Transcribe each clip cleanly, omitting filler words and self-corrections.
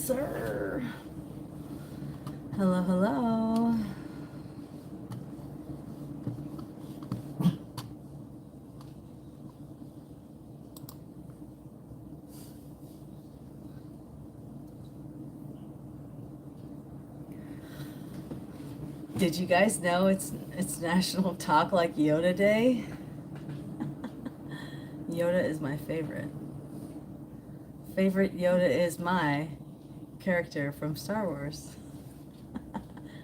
sir. Hello, hello. Did you guys know it's National Talk Like Yoda Day? Yoda is my favorite. Favorite Yoda is my character from Star Wars.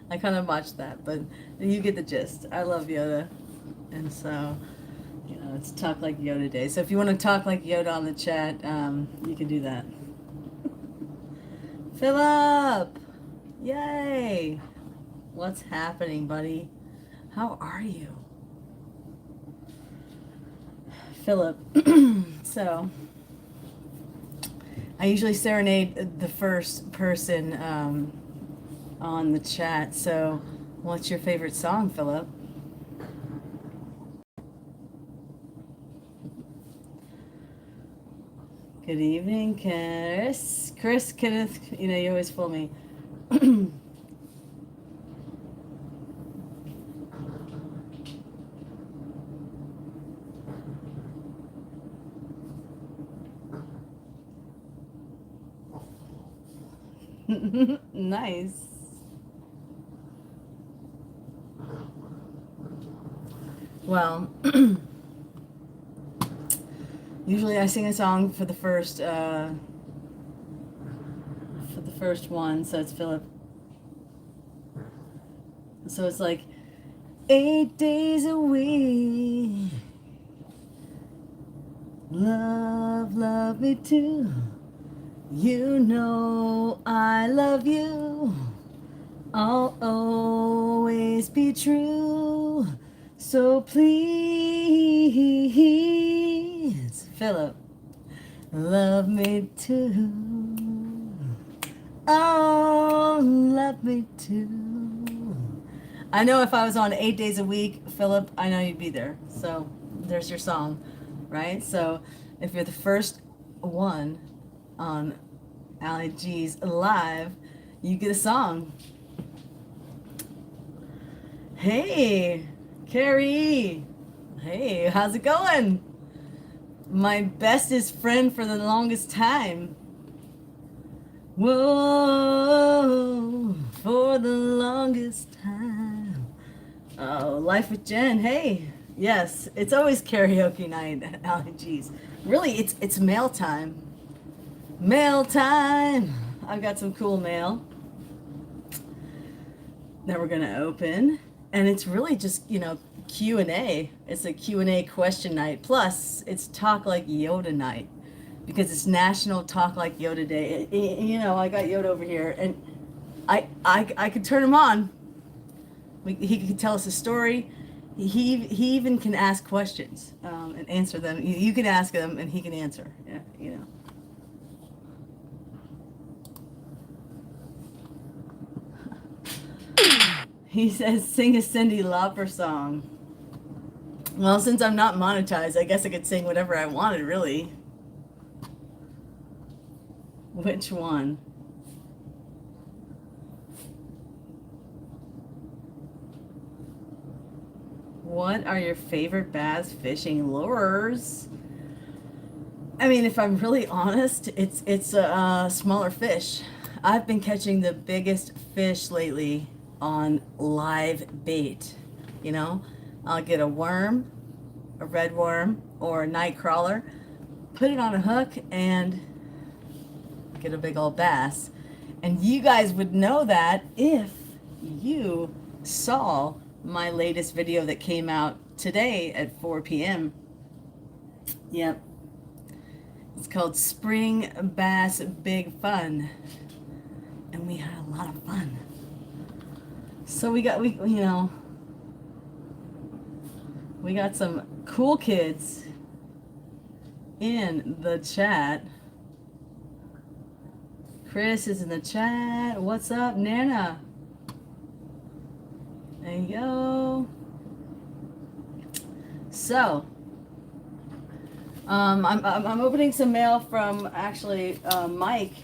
I kind of botched that, but you get the gist. I love Yoda, and so, you know, it's Talk Like Yoda Day. So if you want to talk like Yoda on the chat, you can do that. Philip! Yay! What's happening, buddy? How are you? Philip. So, I usually serenade the first person on the chat. So, what's your favorite song, Philip? Good evening, Chris. Kenneth, you know, you always fool me. Nice. Well, usually I sing a song for the first one, so it's Philip. So it's like 8 days a week. Love me too. You know I love you. I'll always be true. So please, Philip, love me too. Oh, love me too. I know if I was on 8 days a week, Philip, I know you'd be there. So there's your song, right? So if you're the first one on AllyG's live, you get a song. Hey, Carrie. Hey, how's it going? My bestest friend for the longest time. Whoa, for the longest time. Oh, Life with Jen. Hey, yes, it's always karaoke night at AllyG's. Really, it's mail time. Mail time. I've got some cool mail that we're gonna open, and it's really just, you know, Q&A. It's a Q&A question night, plus it's Talk Like Yoda night, because it's National Talk Like Yoda Day. You know, I got Yoda over here, and I could turn him on. He could tell us a story. He even can ask questions and answer them. You can ask them, and he can answer. Yeah, you know. He says, sing a Cyndi Lauper song. Well, since I'm not monetized, I guess I could sing whatever I wanted, really. Which one? What are your favorite bass fishing lures? I mean, if I'm really honest, it's smaller fish. I've been catching the biggest fish lately on live bait. You know, I'll get a worm, a red worm, or a night crawler, put it on a hook, and get a big old bass. And you guys would know that if you saw my latest video that came out today at 4 p.m. Yep. It's called Spring Bass Big Fun. And we had a lot of fun. So we got some cool kids in the chat. Chris is in the chat. What's up, Nana? There you go. So, I'm opening some mail from actually Mike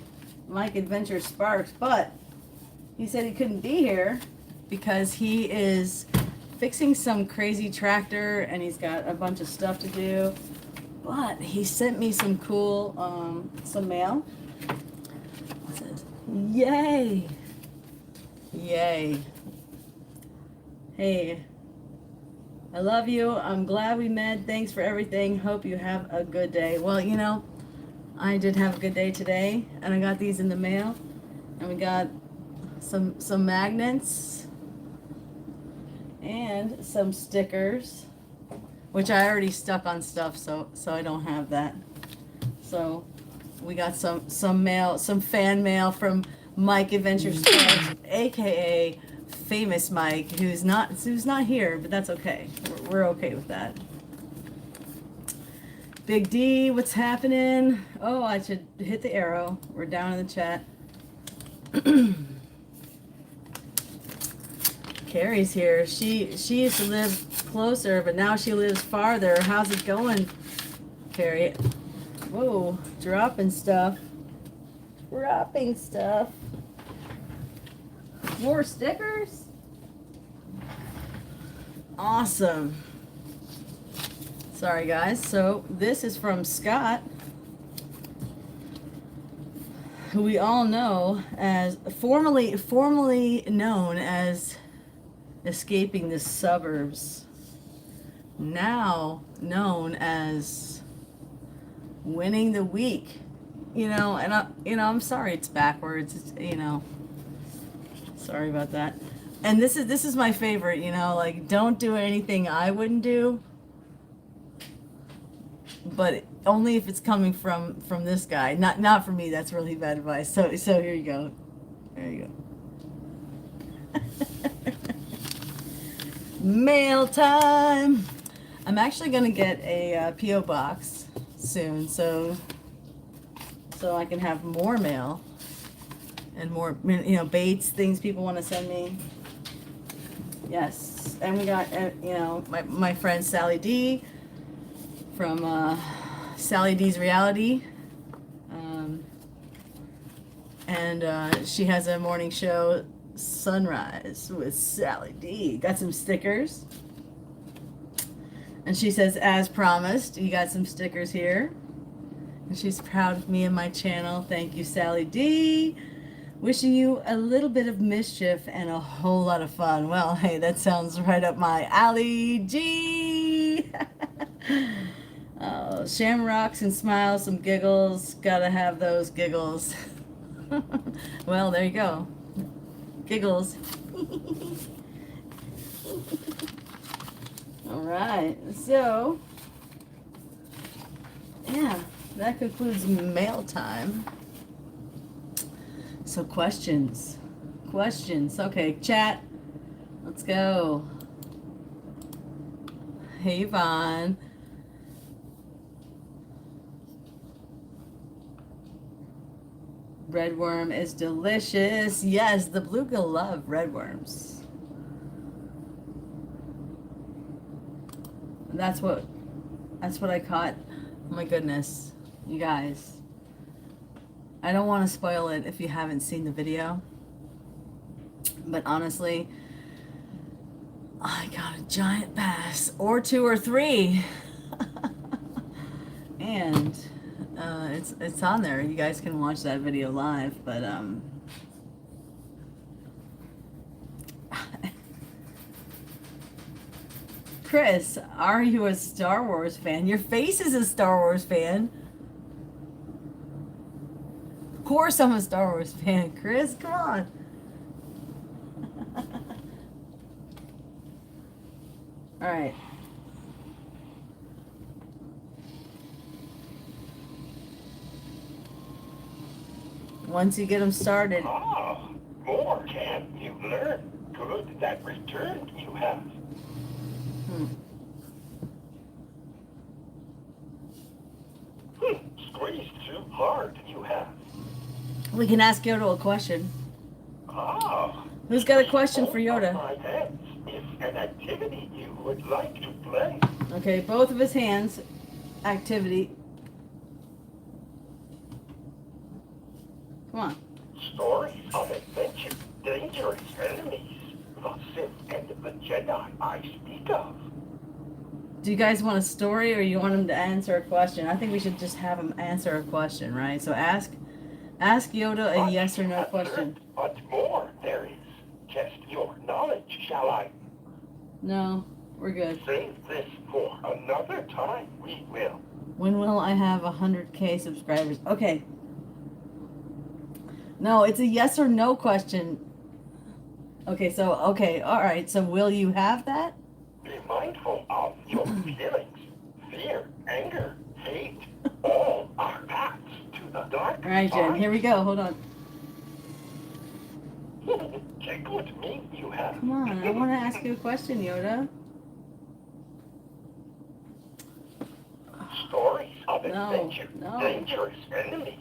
Mike Adventure Sparks, but he said he couldn't be here because he is fixing some crazy tractor and he's got a bunch of stuff to do. But he sent me some cool, some mail. It says, yay! Yay. Hey, I love you. I'm glad we met. Thanks for everything. Hope you have a good day. Well, you know, I did have a good day today, and I got these in the mail, and we got some magnets and some stickers, which I already stuck on stuff, so I don't have that. So we got some mail, some fan mail from Mike Adventure Sparks, aka Famous Mike, who's not here, but that's okay. We're okay with that. Big D, what's happening? Oh, I should hit the arrow. We're down in the chat. Carrie's here. She used to live closer, but now she lives farther. How's it going, Carrie? Whoa, dropping stuff. Dropping stuff. More stickers? Awesome. Sorry guys, so this is from Scott, who we all know as, formerly known as Escaping the Suburbs, now known as Winning the Week. You know, and I'm sorry it's backwards, it's, you know, sorry about that. And this is my favorite, you know, like, don't do anything I wouldn't do, but only if it's coming from this guy, not from me. That's really bad advice. So here you go. There you go. Mail time. I'm actually gonna get a P.O. box soon, so I can have more mail and more, you know, baits, things people want to send me. Yes, and we got, you know, my friend Sally D from Sally D's Reality, and she has a morning show, Sunrise with Sally D. Got some stickers, and she says, as promised, you got some stickers here, and she's proud of me and my channel. Thank you, Sally D. Wishing you a little bit of mischief and a whole lot of fun. Well, hey, that sounds right up my AllyG. Oh, shamrocks and smiles, some giggles. Gotta have those giggles. Well, there you go. Giggles. All right, so yeah, that concludes mail time. So questions. Okay, chat. Let's go. Hey, Yvonne. Red worm is delicious. Yes, the bluegill love red worms. And that's what I caught. Oh my goodness, you guys. I don't want to spoil it if you haven't seen the video, but honestly, I got a giant bass, or 2 or 3, and it's on there. You guys can watch that video live, but Chris, are you a Star Wars fan? Your face is a Star Wars fan. Of course I'm a Star Wars fan, Chris. Come on. All right. Once you get them started. Ah, more can you learn. Good that return you have. Squeezed too hard you have. We can ask Yoda a question. Ah. Who's got a question for Yoda? My hands is an activity you would like to play. Okay, both of his hands. Activity. Come on. Stories of adventure, dangerous enemies, the Sith and the Jedi I speak of. Do you guys want a story or you want him to answer a question? I think we should just have him answer a question, right? So ask Yoda a yes or no question. What more there is? Test your knowledge, shall I? No, we're good. Save this for another time, we will. When will I have 100K subscribers? Okay. No, it's a yes or no question. Okay, all right. So will you have that? Be mindful of your feelings. Fear, anger, hate, all are paths to the dark All right, Jen, here we go. Hold on. Check with me, you have. Come on, I want to ask you a question, Yoda. Stories of No, adventure, no. dangerous enemies,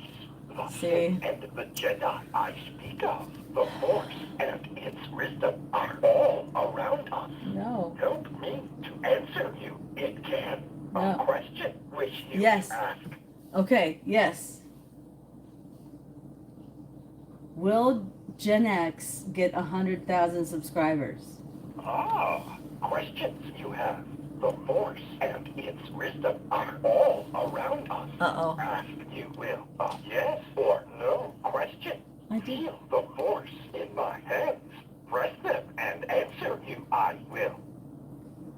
the See? Sith and the Jedi I speak of. The Force and its wisdom are all around us. No. Help me to answer you. It can. No. A question which you Yes. ask. Okay, yes. Will Gen X get 100,000 subscribers? Ah, questions you have. The Force and its wisdom are all around us. Uh-oh. Ask you will. A yes or no question. I did. Feel the Force in my hands. Press them and answer you I will.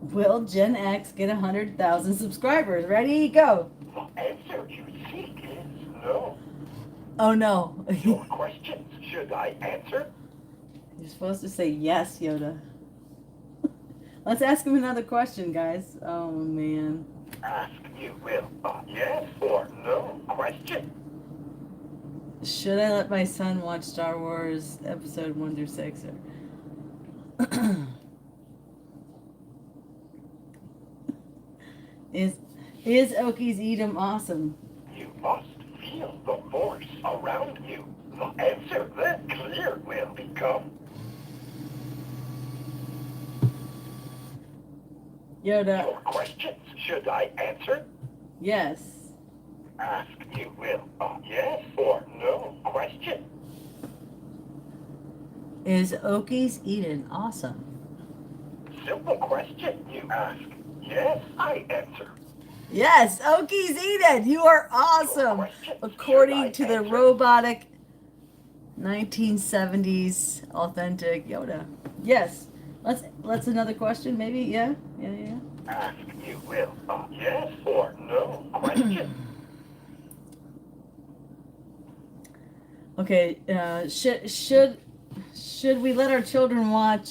Will Gen X get 100,000 subscribers? Ready, go. The answer you seek is no. Oh, no. Your questions should I answer? You're supposed to say yes, Yoda. Let's ask him another question, guys. Oh, man. Ask you will. A yes or no question. Should I let my son watch Star Wars episode 1 through 6? Is Oki's Edom awesome? You must feel the Force around you. The answer then clear will become. Yoda, Your questions should I answer? yes. Ask you will. A yes or no question. Is Oki's Eden awesome? Simple question you ask. Yes, I answer. Yes, Oki's Eden, you are awesome. According to the robotic 1970s authentic Yoda. Yes. Let's another question, maybe. Yeah. Ask you will. A yes or no question. Okay. Should we let our children watch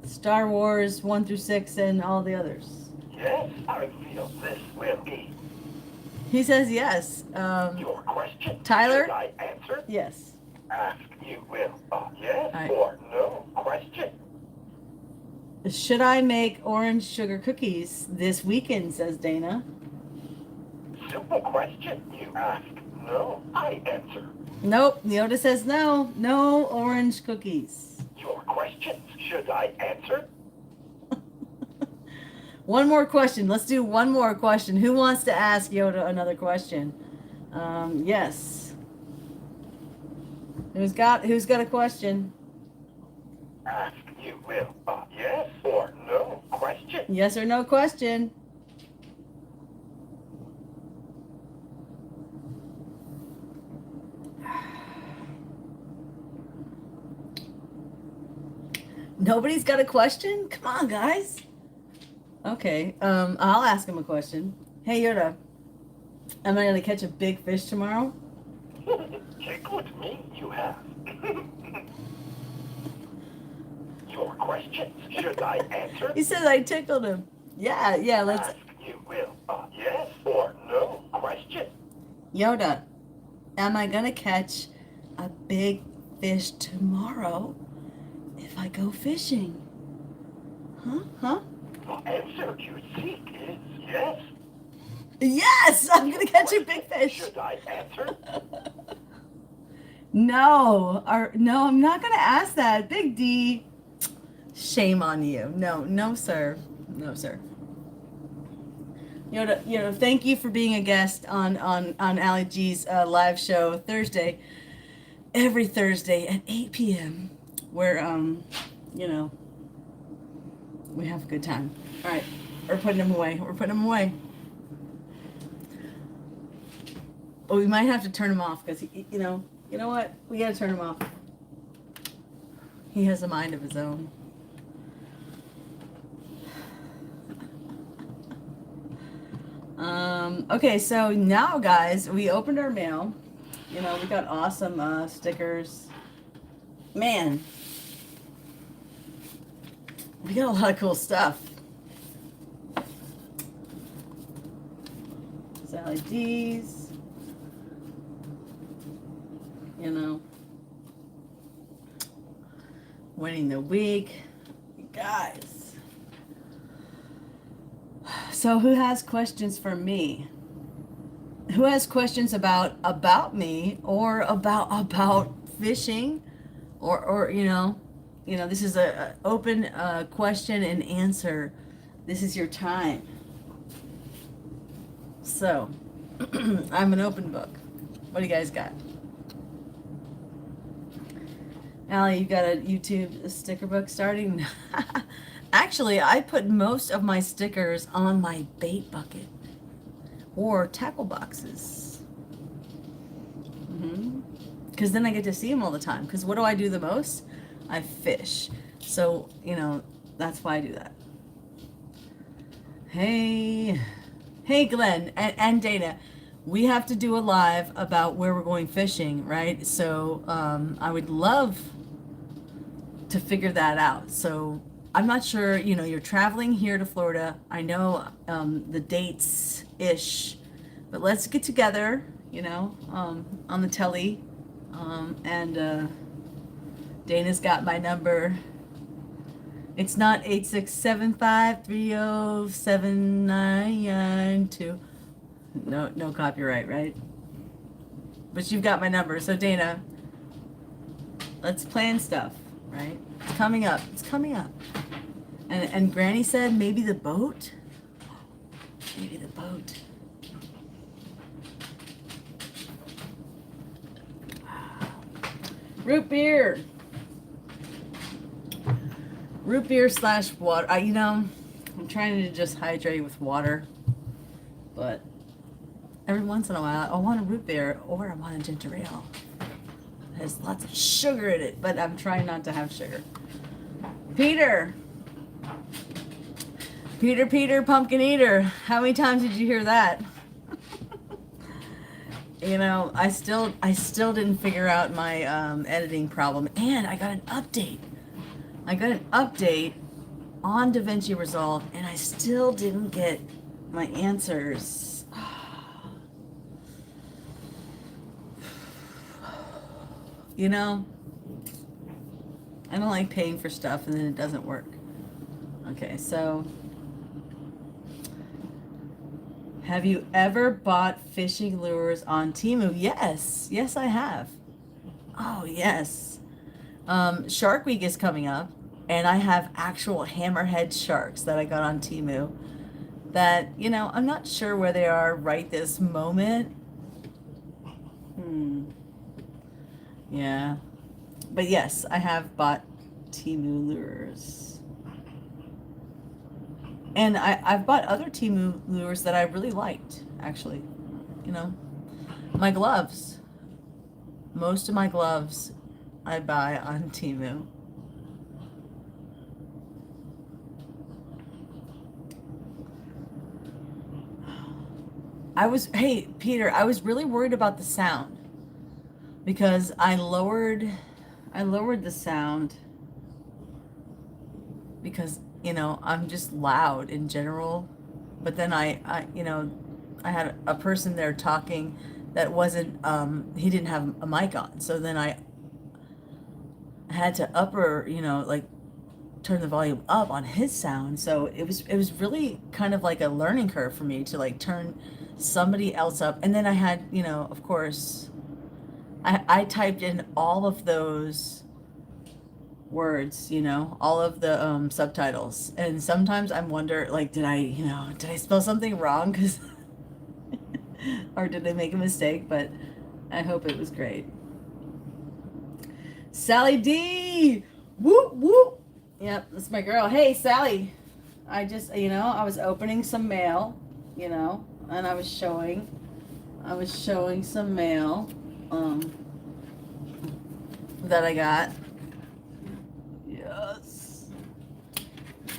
Star Wars 1 through 6 and all the others? Yes, I feel this will be. He says yes. Your question. Tyler? Should I answer? Yes. Ask you will. A yes I- or no question. Should I make orange sugar cookies this weekend, says Dana. Simple question you ask. No, I answer. Nope, Yoda says no. No orange cookies. Your questions should I answer? One more question. Let's do one more question. Who wants to ask Yoda another question? Yes. Who's got a question? Ask you will. A yes or no question. Yes or no question? Nobody's got a question? Come on, guys. Okay, I'll ask him a question. Hey, Yoda, am I going to catch a big fish tomorrow? Check with me you have. Your questions should I answer? He says I tickled him. Yeah, let's... Ask you will. A yes or no question. Yoda, am I going to catch a big fish tomorrow if I go fishing? Huh? The answer you seek is yes. Yes, I'm going to catch a big fish. Should I answer? No, I'm not going to ask that. Big D, shame on you. No, sir. No, sir. Thank you for being a guest on AllyG's live show Thursday, every Thursday at 8 p.m. where you know, we have a good time. All right, we're putting them away. We're putting them away. But we might have to turn him off because you know what? We gotta turn him off. He has a mind of his own. Okay, so now, guys, we opened our mail. We got awesome stickers. Man, we got a lot of cool stuff. It's LEDs. Winning the week. Guys. So who has questions for me? Who has questions about me or about fishing or this is a open question and answer. This is your time. So I'm an open book. What do you guys got? Allie, you got a YouTube sticker book starting? Actually, I put most of my stickers on my bait bucket or tackle boxes. Because then I get to see them all the time. Because what do I do the most? I fish. So, that's why I do that. Hey, Glenn and Dana. We have to do a live about where we're going fishing, right? So I would love to figure that out. So I'm not sure, you're traveling here to Florida. I know the dates-ish, but let's get together, on the telly. And Dana's got my number. It's not 8675307992. No copyright, right? But you've got my number. So Dana, let's plan stuff, right? It's coming up. And Granny said maybe the boat. Maybe the boat. Root beer / water. I'm trying to just hydrate with water, but every once in a while I want a root beer or I want a ginger ale. It has lots of sugar in it, but I'm trying not to have sugar. Peter, pumpkin eater. How many times did you hear that? I still didn't figure out my editing problem, and I got an update. On DaVinci Resolve, and I still didn't get my answers. I don't like paying for stuff and then it doesn't work. Okay, so have you ever bought fishing lures on Temu? Yes, I have. Oh, yes. Shark Week is coming up, and I have actual hammerhead sharks that I got on Temu that, I'm not sure where they are right this moment. Yeah. But yes, I have bought Temu lures. And I've bought other Temu lures that I really liked, actually. My gloves. Most of my gloves I buy on Temu. Hey, Peter, I was really worried about the sound because I lowered the sound because, I'm just loud in general. But then I had a person there talking that wasn't, he didn't have a mic on. So then I had to turn the volume up on his sound. So it was really kind of like a learning curve for me to turn somebody else up. And then I had, of course, I typed in all of those words, you know, all of the subtitles. And sometimes I wonder, like, did I spell something wrong? Because, or did I make a mistake? But I hope it was great. Sally D! Whoop, whoop! Yep, that's my girl. Hey, Sally. I just, I was opening some mail, and I was showing some mail, that I got. Yes.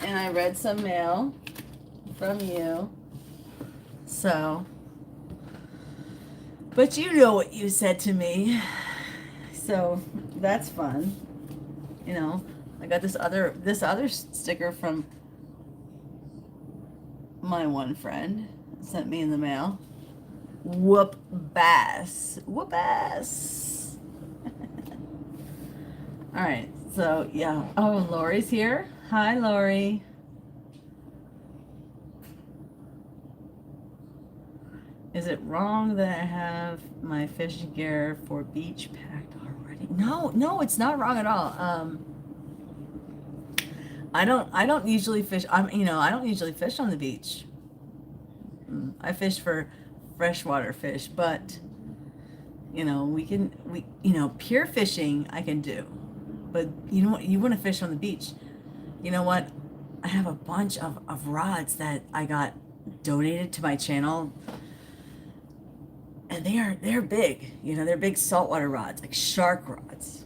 And I read some mail from you. So, but you know what you said to me. So, that's fun. I got this other sticker from my one friend sent me in the mail. Whoop bass. Whoop ass. All right. So, yeah. Oh, Lori's here. Hi, Lori. Is it wrong that I have my fishing gear for beach packed already? No, it's not wrong at all. I don't usually fish. I don't usually fish on the beach. I fish for freshwater fish, but pure fishing I can do. But you know what? You want to fish on the beach. You know what? I have a bunch of rods that I got donated to my channel, and they're big. They're big saltwater rods, like shark rods.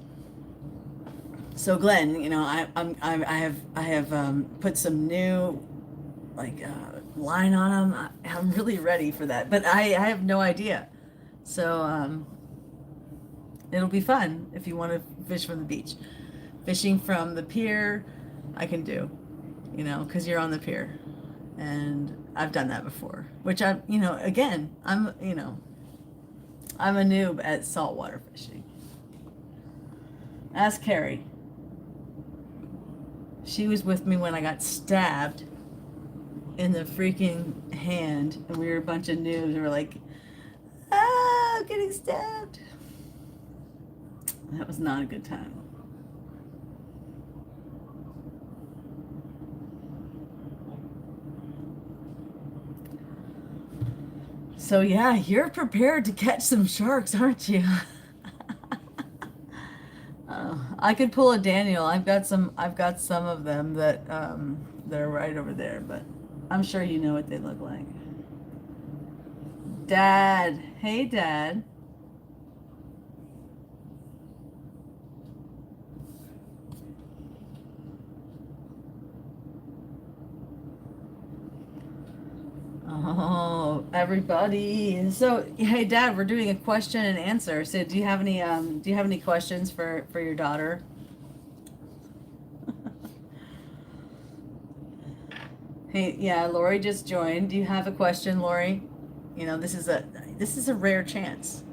So Glenn, I have put some new line on them. I'm really ready for that, but I have no idea. So it'll be fun if you want to fish from the beach. Fishing from the pier, I can do, because you're on the pier, and I've done that before. Which again, I'm a noob at saltwater fishing. Ask Carrie. She was with me when I got stabbed in the freaking hand, and we were a bunch of noobs. We were like, I'm getting stabbed. That was not a good time. So yeah, you're prepared to catch some sharks, aren't you? I could pull a Daniel. I've got some of them that they're right over there, but I'm sure you know what they look like. Dad. Hey, Dad. Oh, everybody. So, hey, Dad, we're doing a question and answer. So, do you have any questions for your daughter? Hey, yeah, Lori just joined. Do you have a question, Lori? This is a rare chance.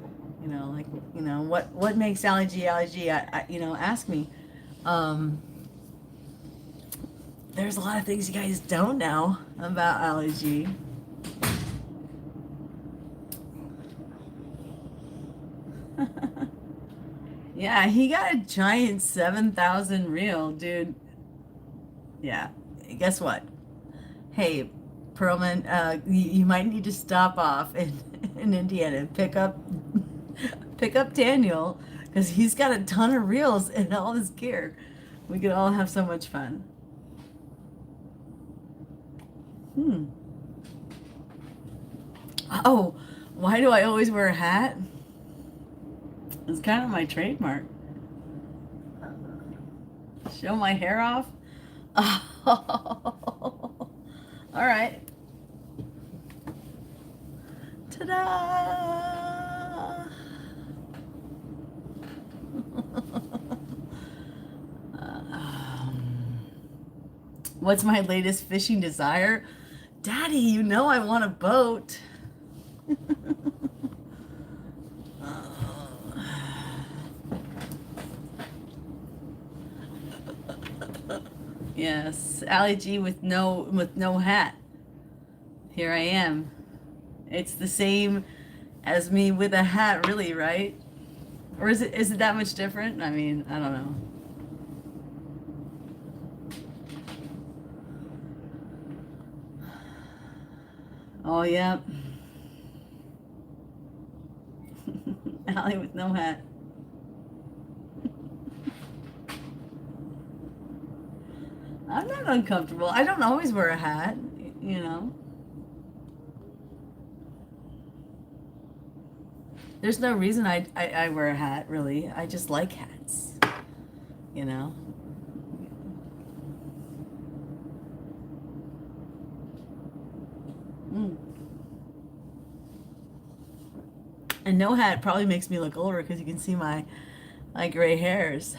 What makes AllyG AllyG? Ask me. There's a lot of things you guys don't know about AllyG. Yeah, he got a giant 7,000 reel, dude. Yeah, guess what? Hey, Perlman, you might need to stop off in Indiana and pick up Daniel, because he's got a ton of reels and all his gear. We could all have so much fun. Oh, why do I always wear a hat? It's kind of my trademark. Show my hair off? Oh. All right. Ta-da! What's my latest fishing desire? Daddy, I want a boat. Yes, AllyG with no hat. Here I am. It's the same as me with a hat, really, right? Or is it that much different? I mean, I don't know. Oh, yeah. Allie with no hat. I'm not uncomfortable. I don't always wear a hat, you know. There's no reason I wear a hat, really. I just like hats, you know. Mm. And no hat probably makes me look older because you can see my gray hairs.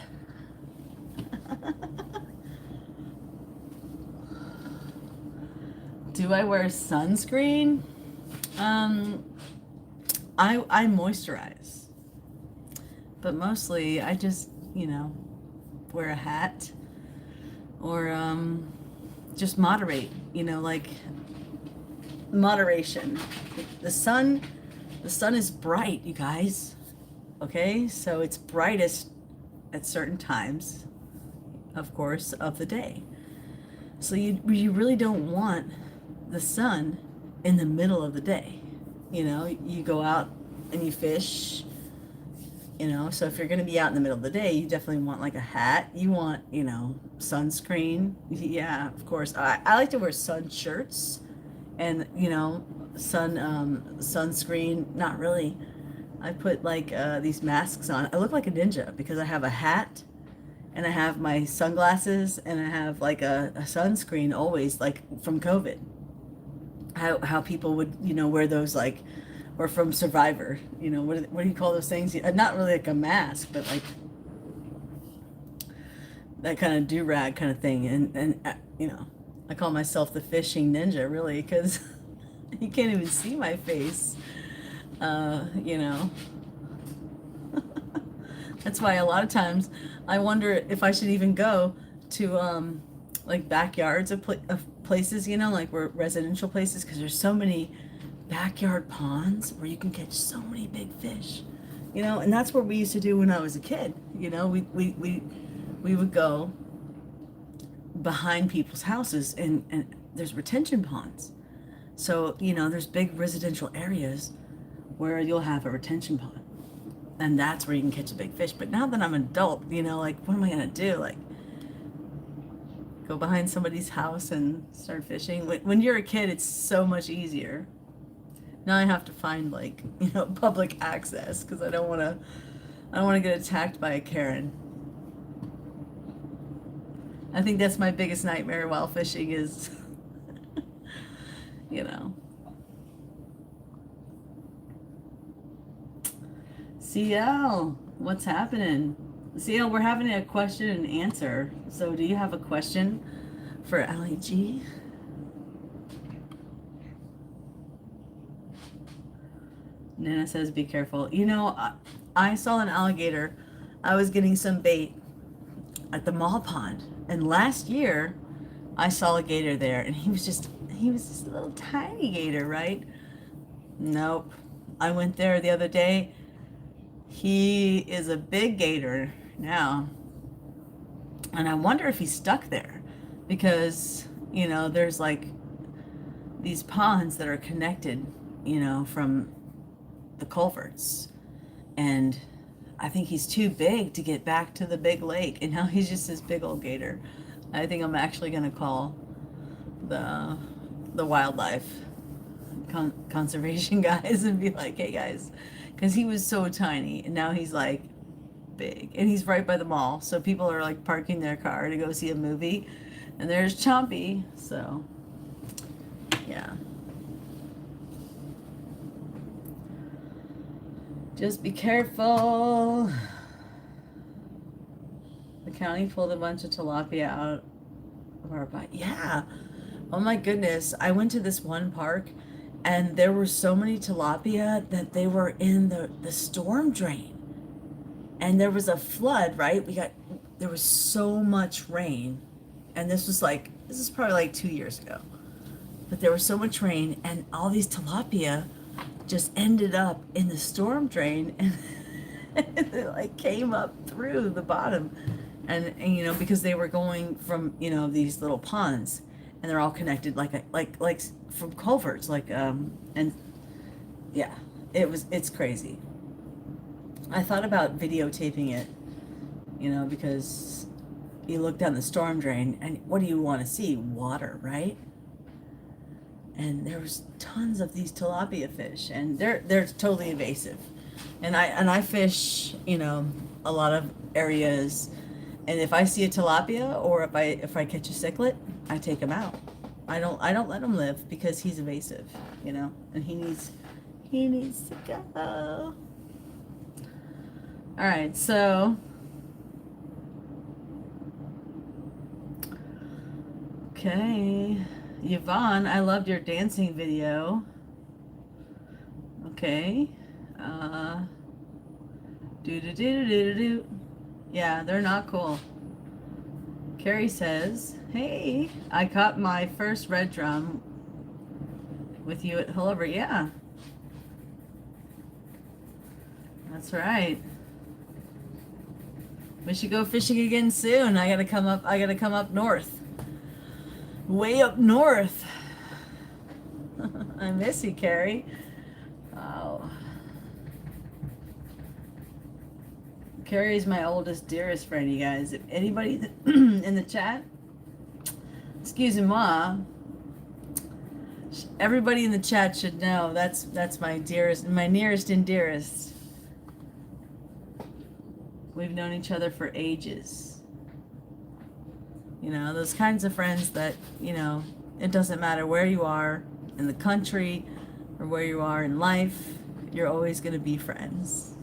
Do I wear sunscreen? Um, I moisturize, but mostly I just, you know, wear a hat or just moderate, you know, like moderation. The sun, the sun is bright, you guys. Okay, so it's brightest at certain times, of course, of the day. So you really don't want the sun in the middle of the day. You know, you go out and you fish, you know, so if you're going to be out in the middle of the day, you definitely want like a hat. You want, you know, sunscreen. Yeah, of course. I like to wear sun shirts and, you know, sunscreen. Not really. I put like these masks on. I look like a ninja because I have a hat and I have my sunglasses and I have like a sunscreen always, like from COVID. How people would, you know, wear those, like, or from Survivor, you know, what do you call those things? Not really like a mask, but like that kind of do-rag kind of thing. And you know, I call myself the fishing ninja, really, because you can't even see my face. You know. That's why a lot of times I wonder if I should even go to like backyards of places, you know, like where residential places, because there's so many backyard ponds where you can catch so many big fish, you know. And that's what we used to do when I was a kid. You know, we would go behind people's houses and there's retention ponds. So, you know, there's big residential areas where you'll have a retention pond. And that's where you can catch a big fish. But now that I'm an adult, you know, like, what am I going to do? Like, go behind somebody's house and start fishing? When you're a kid, it's so much easier. Now I have to find, like, you know, public access because I don't want to get attacked by a Karen. I think that's my biggest nightmare while fishing is, you know. CL, what's happening? CL, we're having a question and answer. So do you have a question for AllyG? Nana says, be careful. You know, I saw an alligator. I was getting some bait at the mall pond. And last year, I saw a gator there. And he was just a little tiny gator, right? Nope. I went there the other day. He is a big gator now. And I wonder if he's stuck there. Because, you know, there's like these ponds that are connected, you know, from the culverts. And I think he's too big to get back to the big lake. And now he's just this big old gator. I think I'm actually going to call the wildlife conservation guys and be like, hey guys, because he was so tiny and now he's like big and he's right by the mall, so people are like parking their car to go see a movie and there's Chompy. So yeah, just be careful. The county pulled a bunch of tilapia out of our bite. Yeah, oh my goodness, I went to this one park and there were so many tilapia that they were in the storm drain. And there was a flood, right? There was so much rain. And this is probably like 2 years ago. But there was so much rain and all these tilapia just ended up in the storm drain and it like came up through the bottom. And you know, because they were going from, you know, these little ponds. and they're all connected like from culverts, and yeah, it's crazy. I thought about videotaping it, because you look down the storm drain, and what do you want to see? Water, right? And there was tons of these tilapia fish, and they're totally invasive. And I fish, a lot of areas, and if I see a tilapia or if I catch a cichlid, I take him out. I don't let him live because he's invasive, and he needs to go. All right, so okay, Yvonne, I loved your dancing video. Okay, uh, do do do do do do. Yeah, they're not cool. Carrie says, "Hey, I caught my first red drum with you at Hullover." Yeah, that's right. We should go fishing again soon. I gotta come up north. Way up north. I miss you, Carrie. Oh. Carrie's my oldest, dearest friend, you guys. If anybody in the chat, excusez-moi, everybody in the chat should know that's my dearest, my nearest and dearest. We've known each other for ages. Those kinds of friends that, it doesn't matter where you are in the country or where you are in life, you're always going to be friends.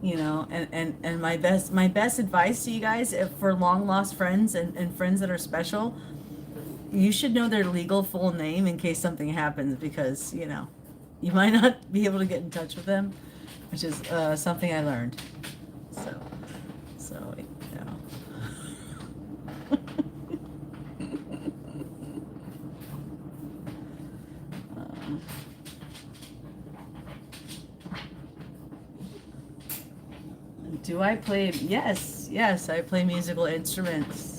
And my best advice to you guys, if for long lost friends and friends that are special, you should know their legal full name in case something happens, because you might not be able to get in touch with them, which is something I learned. So um, do I play? Yes, I play musical instruments.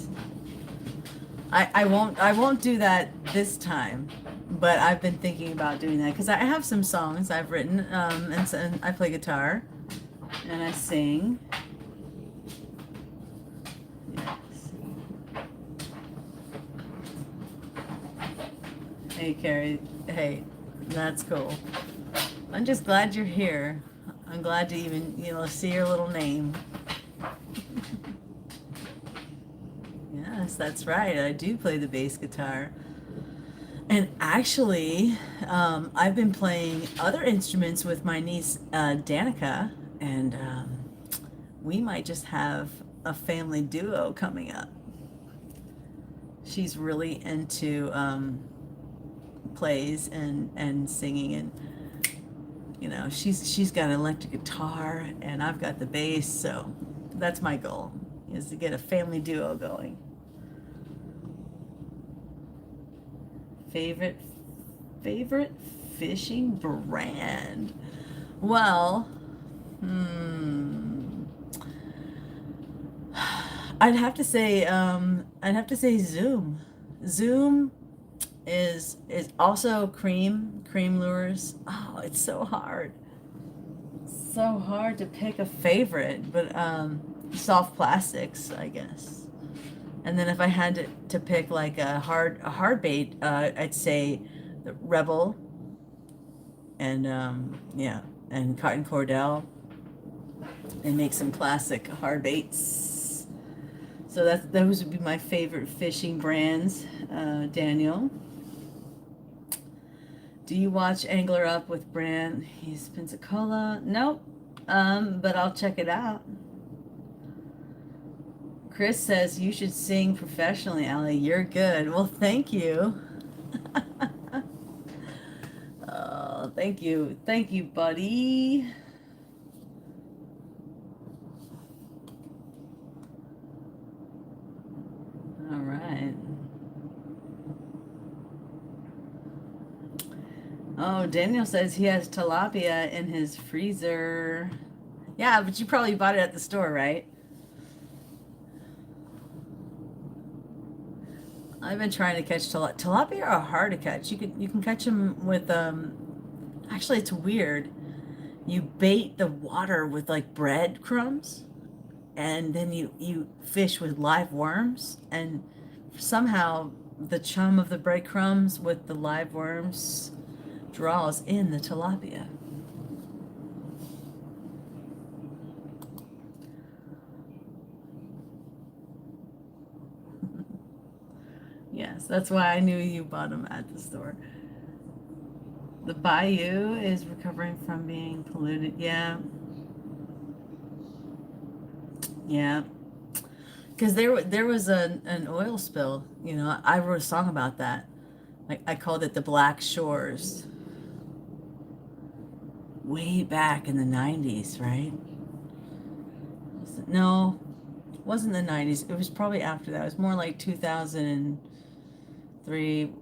I won't do that this time, but I've been thinking about doing that because I have some songs I've written, and I play guitar, and I sing. Yes. Hey, Carrie. Hey, that's cool. I'm just glad you're here. I'm glad to even, see your little name. Yes, that's right. I do play the bass guitar. And actually, I've been playing other instruments with my niece, Danica, and we might just have a family duo coming up. She's really into plays and singing, and she's got an electric guitar and I've got the bass, so that's my goal, is to get a family duo going. Favorite fishing brand? Well, I'd have to say Zoom. Zoom is also cream lures. Oh, it's so hard. So hard to pick a favorite, but soft plastics, I guess. And then if I had to pick like a hard bait, I'd say the Rebel and and Cotton Cordell. They make some classic hard baits. So those would be my favorite fishing brands. Daniel, do you watch Angler Up with Brand? He's Pensacola. Nope. But I'll check it out. Chris says you should sing professionally, Allie. You're good. Well, thank you. Oh, thank you. Thank you, buddy. All right. Oh, Daniel says he has tilapia in his freezer. Yeah, but you probably bought it at the store, right? I've been trying to catch tilapia. Tilapia are hard to catch. You can catch them with Actually, it's weird. You bait the water with like breadcrumbs, and then you fish with live worms, and somehow the chum of the breadcrumbs with the live worms draws in the tilapia. Yes, that's why I knew you bought them at the store. The bayou is recovering from being polluted. Yeah, yeah. Because there was an oil spill. You know, I wrote a song about that. I called it the Black Shores. Way back in the '90s, right? No, it wasn't the '90s. It was probably after that. It was more like 2003.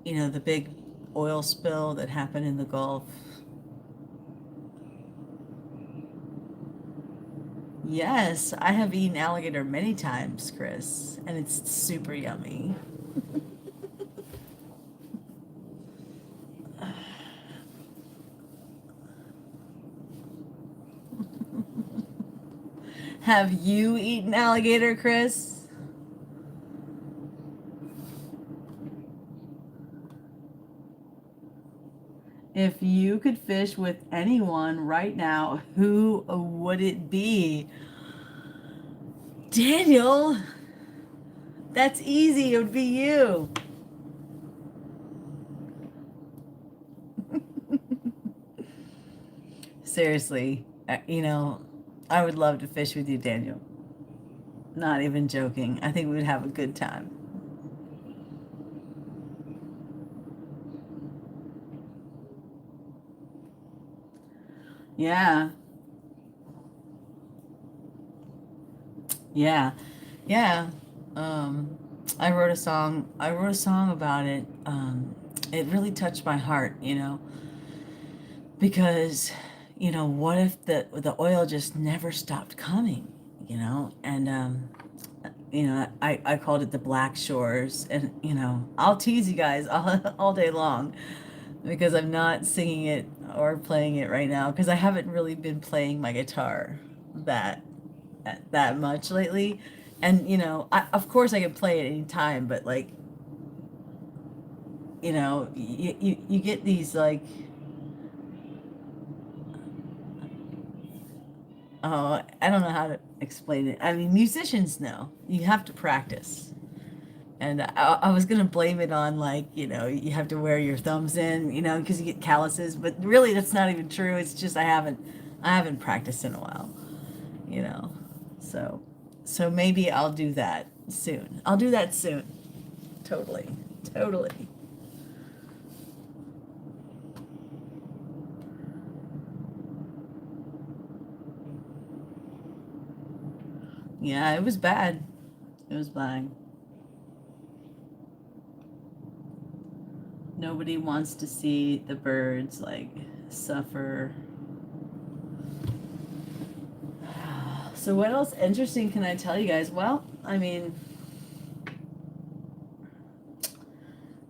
You know, the big oil spill that happened in the Gulf. Yes, I have eaten alligator many times, Chris, and it's super yummy. Have you eaten alligator, Chris? If you could fish with anyone right now, who would it be? Daniel, that's easy. It would be you. Seriously, I would love to fish with you, Daniel. Not even joking. I think we would have a good time. Yeah, yeah, yeah. Um, I wrote a song. I wrote a song about it. It really touched my heart, because what if the oil just never stopped coming, and I called it the Black Shores, and I'll tease you guys all day long because I'm not singing it or playing it right now because I haven't really been playing my guitar that that much lately. And of course I can play it any time, but like you get these like, oh, I don't know how to explain it. I mean, musicians know you have to practice. And I was gonna blame it on like, you have to wear your thumbs in, because you get calluses. But really, that's not even true. It's just I haven't practiced in a while, you know. So, so maybe I'll do that soon. I'll do that soon. Totally, totally. Yeah, it was bad. It was bad. Nobody wants to see the birds like suffer. So what else interesting can I tell you guys? Well, I mean,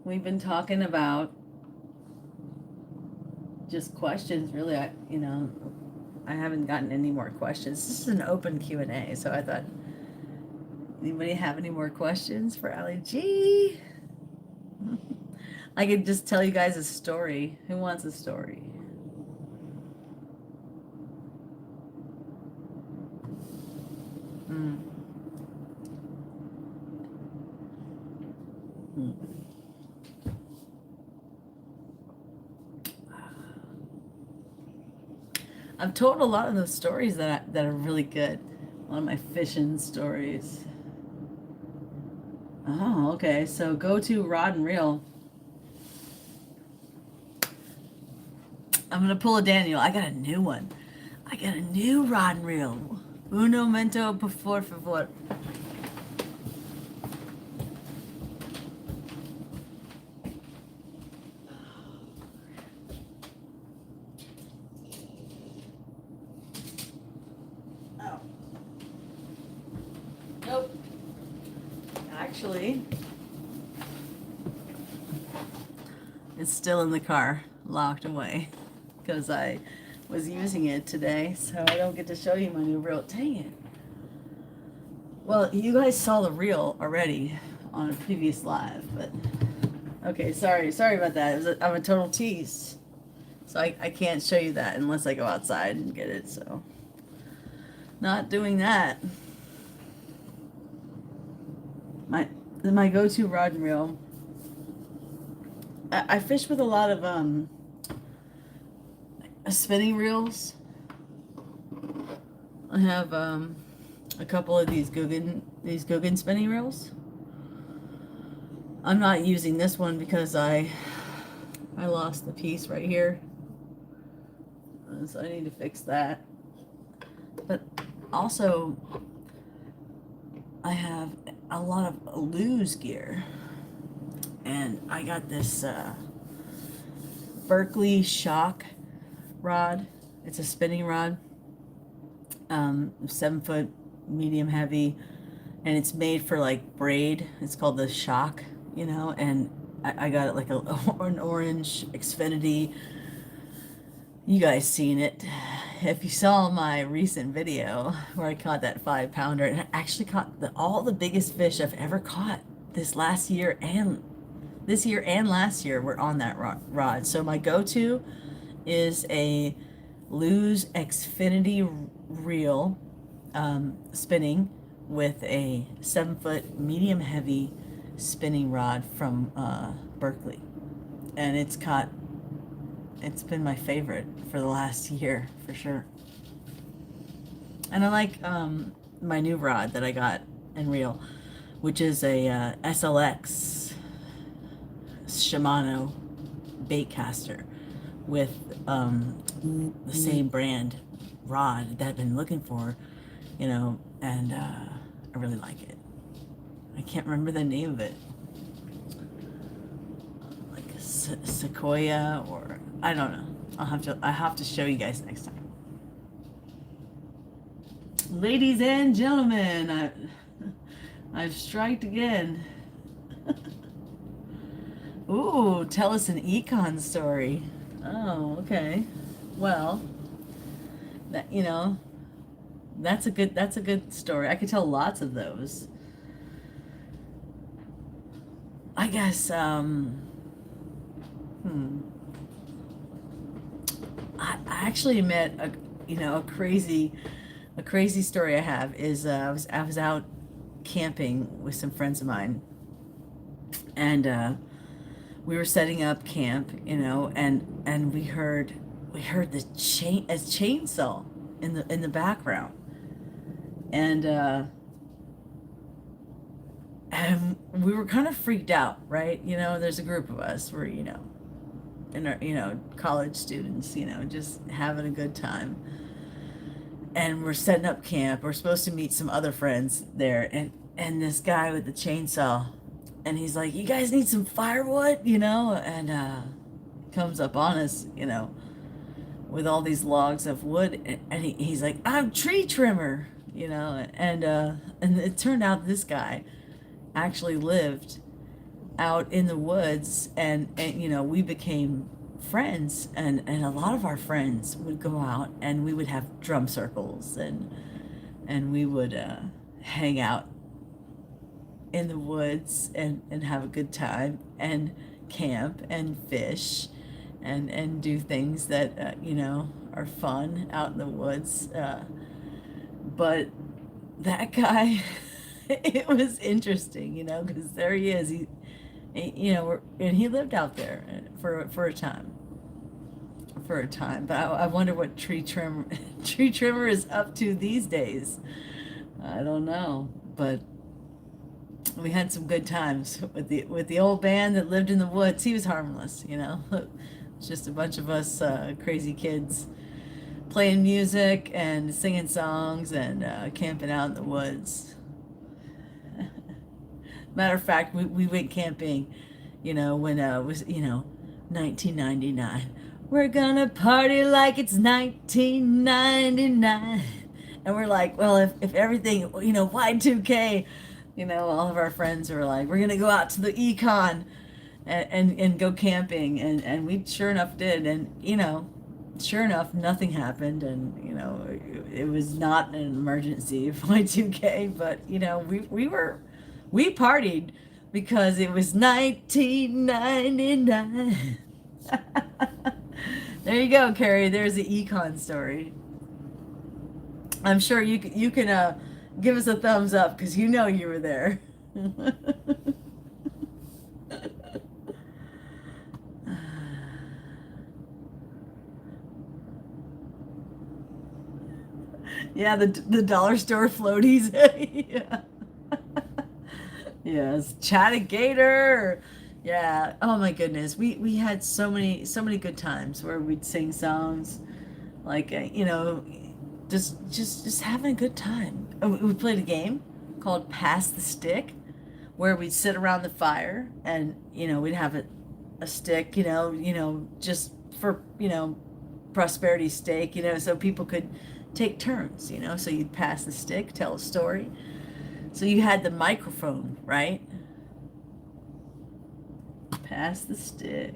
we've been talking about just questions. Really, I haven't gotten any more questions. This is an open Q&A, so I thought, anybody have any more questions for AllyG? I could just tell you guys a story. Who wants a story? Mm. Mm. I've told a lot of those stories that are really good. One of my fishing stories. Oh, okay. So go to Rod and Reel. I'm gonna pull a Daniel. I got a new one. I got a new Rod and Reel. Uno momento por favor. actually, it's still in the car, locked away, because I was using it today, so I don't get to show you my new reel. Dang it. Well, you guys saw the reel already on a previous live, but okay, sorry about that. I'm a total tease, so I can't show you that unless I go outside and get it. So, not doing that. My go-to rod and reel. I fish with a lot of spinning reels. I have a couple of these Guggen spinning reels. I'm not using this one because I lost the piece right here, so I need to fix that. But also, I have a lot of AllyG gear, and I got this Berkeley shock rod. It's a spinning rod, 7 foot, medium heavy, and it's made for like braid. It's called the shock, and I got it like an orange Xfinity. You guys seen it. If you saw my recent video where I caught that 5-pounder, and I actually caught all the biggest fish I've ever caught this year and last year were on that rod. So my go-to is a AllyG Xfinity reel, spinning with a 7-foot medium heavy spinning rod from Berkeley, and it's been my favorite for the last year for sure. And I like my new rod that I got in reel, which is a SLX Shimano bait caster with the same brand rod that I've been looking for, and I really like it. I can't remember the name of it, like Sequoia, or I don't know. I have to show you guys next time. Ladies and gentlemen, I've striked again. Ooh, tell us an econ story. Oh, okay. Well, that's a good story. I could tell lots of those. I guess I actually met a crazy story I have is I was out camping with some friends of mine, and we were setting up camp, and we heard the chainsaw in the background, and we were kind of freaked out, right? There's a group of us. We're and our, college students, just having a good time. And we're setting up camp. We're supposed to meet some other friends there, and this guy with the chainsaw, and he's like, "You guys need some firewood," and comes up on us, with all these logs of wood, and he's like, "I'm tree trimmer," and it turned out this guy actually lived out in the woods, and we became friends, and a lot of our friends would go out, and we would have drum circles, and we would hang out in the woods and have a good time and camp and fish and do things that are fun out in the woods, but that guy it was interesting, because there he is. And he lived out there for a time. But I wonder what tree trimmer is up to these days. I don't know, but we had some good times with the old band that lived in the woods. He was harmless, It's just a bunch of us crazy kids playing music and singing songs and camping out in the woods. Matter of fact, we went camping, when it was, 1999. We're gonna party like it's 1999. And we're like, well, if everything, Y2K, You know, all of our friends were like, we're gonna go out to the econ and go camping, and we sure enough did, and you know, sure enough, nothing happened, and you know, it was not an emergency Y2K, but you know, we partied because it was 1999. There you go, Carrie. There's the econ story. I'm sure you can give us a thumbs up because you know you were there. Yeah, the dollar store floaties. Yeah. Yes, Chattigator. Yeah. Oh my goodness. We had so many good times where we'd sing songs like you know, just having a good time. We played a game called Pass the Stick, where we'd sit around the fire and you know we'd have a stick, just for prosperity's sake, so people could take turns, so you'd pass the stick, tell a story. So you had the microphone, right? Pass the stick.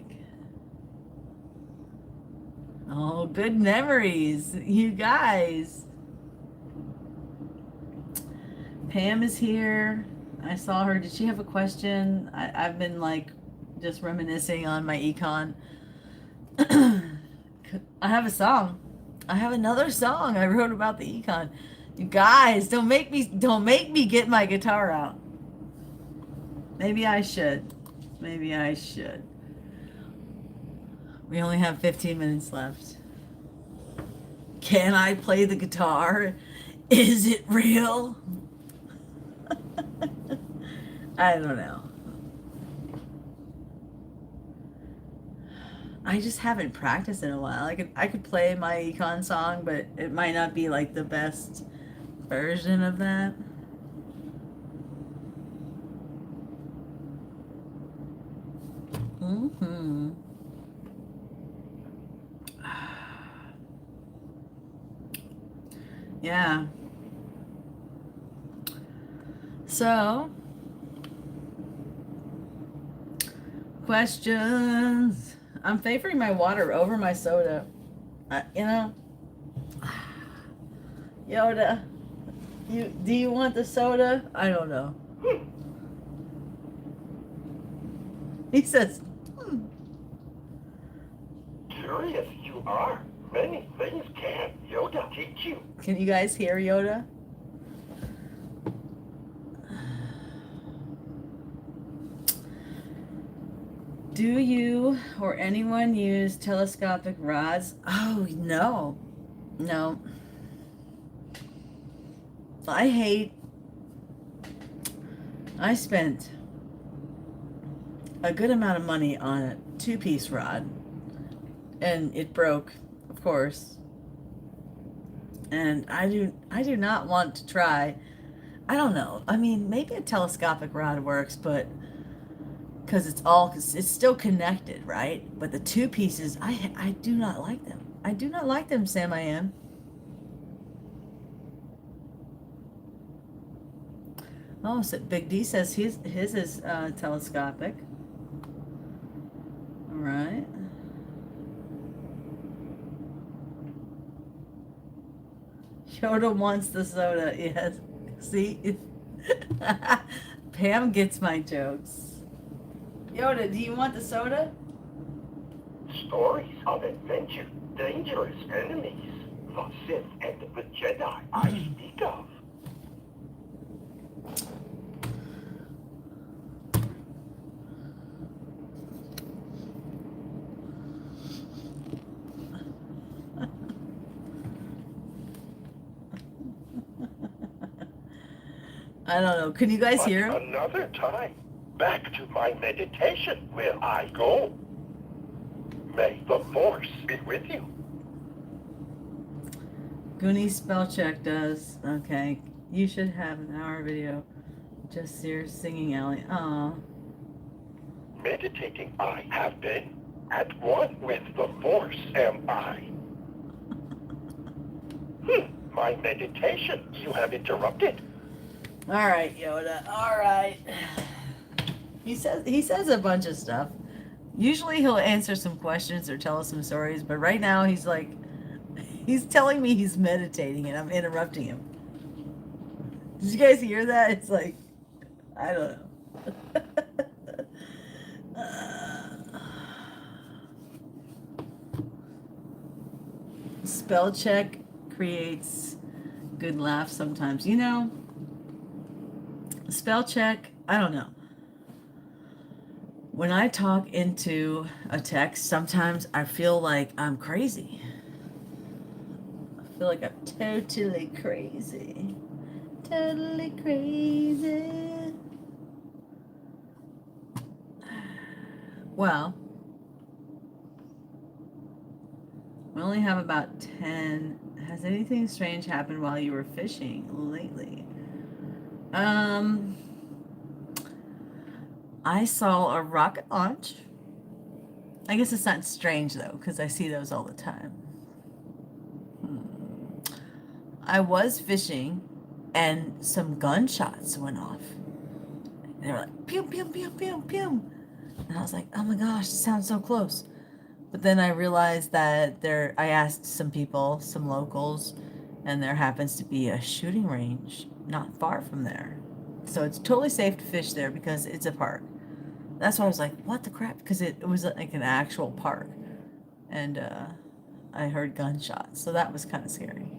Oh, good memories, you guys. Pam is here. I saw her. Did she have a question? I've been like just reminiscing on my econ. I have a song. I have another song I wrote about the econ. You guys, don't make me get my guitar out. Maybe I should. Maybe I should. We only have 15 minutes left. Can I play the guitar? Is it real? I don't know. I just haven't practiced in a while. I could play my econ song, but it might not be like the best version of that. Mm-hmm. Yeah. So, questions. I'm favoring my water over my soda. Yoda, do you want the soda? I don't know. He says, Curious you are. Many things can Yoda teach you. Can you guys hear Yoda? Do you or anyone use telescopic rods? Oh, no. No. I spent a good amount of money on a two-piece rod, and it broke, of course. And I do not want to try. I don't know. I mean, maybe a telescopic rod works, but because it's still connected, right? But the two pieces, I do not like them. I do not like them, Sam. I am. Oh, so Big D says his is telescopic. All right. Yoda wants the soda. Yes. See? Pam gets my jokes. Yoda, do you want the soda? Stories of adventure, dangerous enemies, the Sith and the Jedi I speak of. I don't know. Can you guys But hear him? another time, back to my meditation will I go. May the Force be with you. Goonie spell check does. Okay. You should have an hour video. Just here singing Ally. Aw. Meditating I have been. At one with the Force am I. My meditation you have interrupted. All right, Yoda. All right. He says a bunch of stuff. Usually he'll answer some questions or tell us some stories, but right now he's telling me he's meditating and I'm interrupting him. Did you guys hear that? It's like I don't know. Spell check creates good laughs sometimes. Spell check, I don't know. When I talk into a text, sometimes I feel like I'm crazy. I feel like I'm totally crazy. Totally crazy. Well, we only have about 10. Has anything strange happened while you were fishing lately? Um, I saw a rocket launch. I guess it's not strange though, because I see those all the time. I was fishing and some gunshots went off. They were like, pew, pew, pew, pew, pew. And I was like, oh my gosh, it sounds so close. But then I realized that I asked some people, some locals, and there happens to be a shooting range not far from there. So it's totally safe to fish there because it's a park. That's why I was like, what the crap? Because it was like an actual park. And I heard gunshots. So that was kind of scary.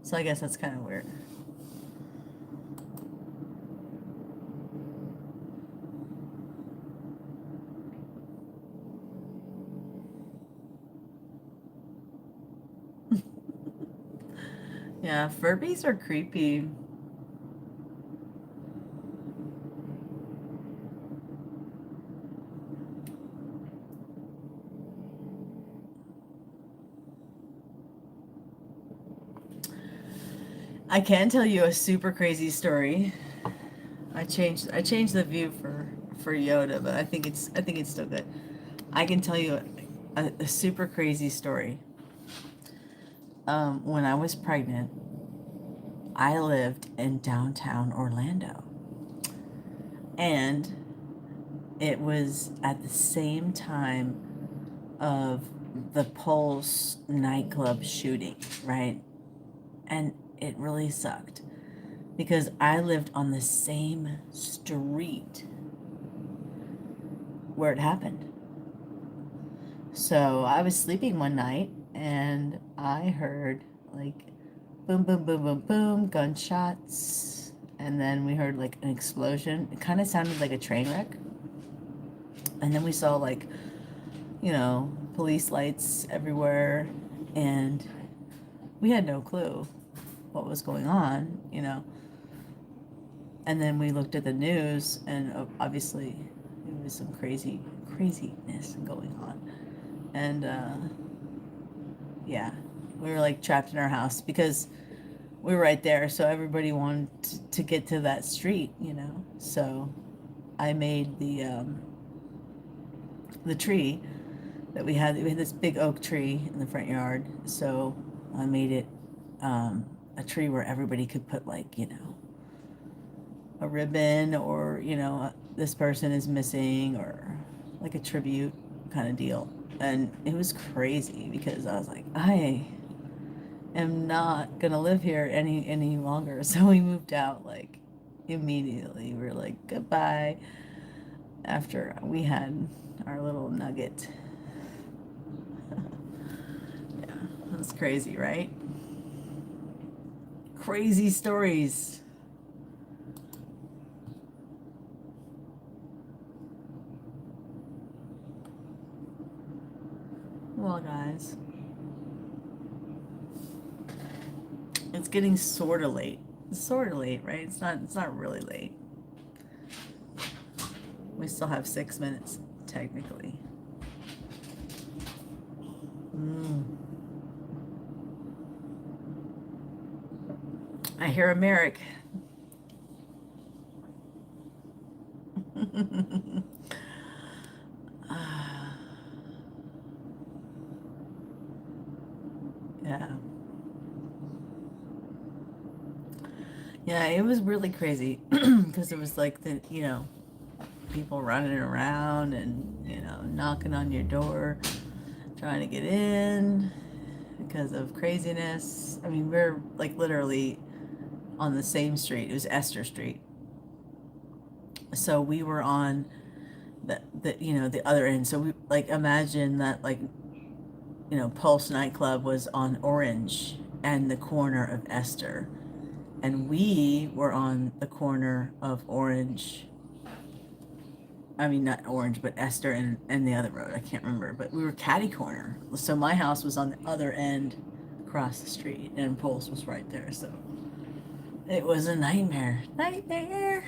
So I guess that's kind of weird. Yeah, Furbies are creepy. I can tell you a super crazy story. I changed the view for Yoda, but I think it's still good. I can tell you a super crazy story. When I was pregnant, I lived in downtown Orlando, and it was at the same time of the Pulse nightclub shooting, right? And it really sucked because I lived on the same street where it happened. So I was sleeping one night and I heard like boom, boom, boom, boom, boom, gunshots. And then we heard like an explosion. It kind of sounded like a train wreck. And then we saw like, police lights everywhere. And we had no clue what was going on. And then we looked at the news and obviously it was some craziness going on. And yeah, we were like trapped in our house because we were right there, so everybody wanted to get to that street. So I made the tree that we had. We had this big oak tree in the front yard, so I made it a tree where everybody could put like a ribbon or this person is missing or like a tribute kind of deal. And it was crazy because I was like, I am not gonna live here any longer. So we moved out like immediately. We were like goodbye after we had our little nugget. Yeah, that's crazy, right? Crazy stories. Well, guys, it's getting sort of late. It's sort of late, right? It's not really late. We still have 6 minutes, technically. Mm. I hear a Merrick. Yeah. Yeah, it was really crazy because it was like people running around and, knocking on your door, trying to get in because of craziness. I mean, we're like literally on the same street. It was Esther Street. So we were on the other end. So we like imagine that like, Pulse nightclub was on Orange and the corner of Esther. And we were on the corner of Orange. I mean, not Orange, but Esther and the other road. I can't remember, but we were catty corner. So my house was on the other end across the street, and Pulse was right there. So it was a nightmare. Nightmare.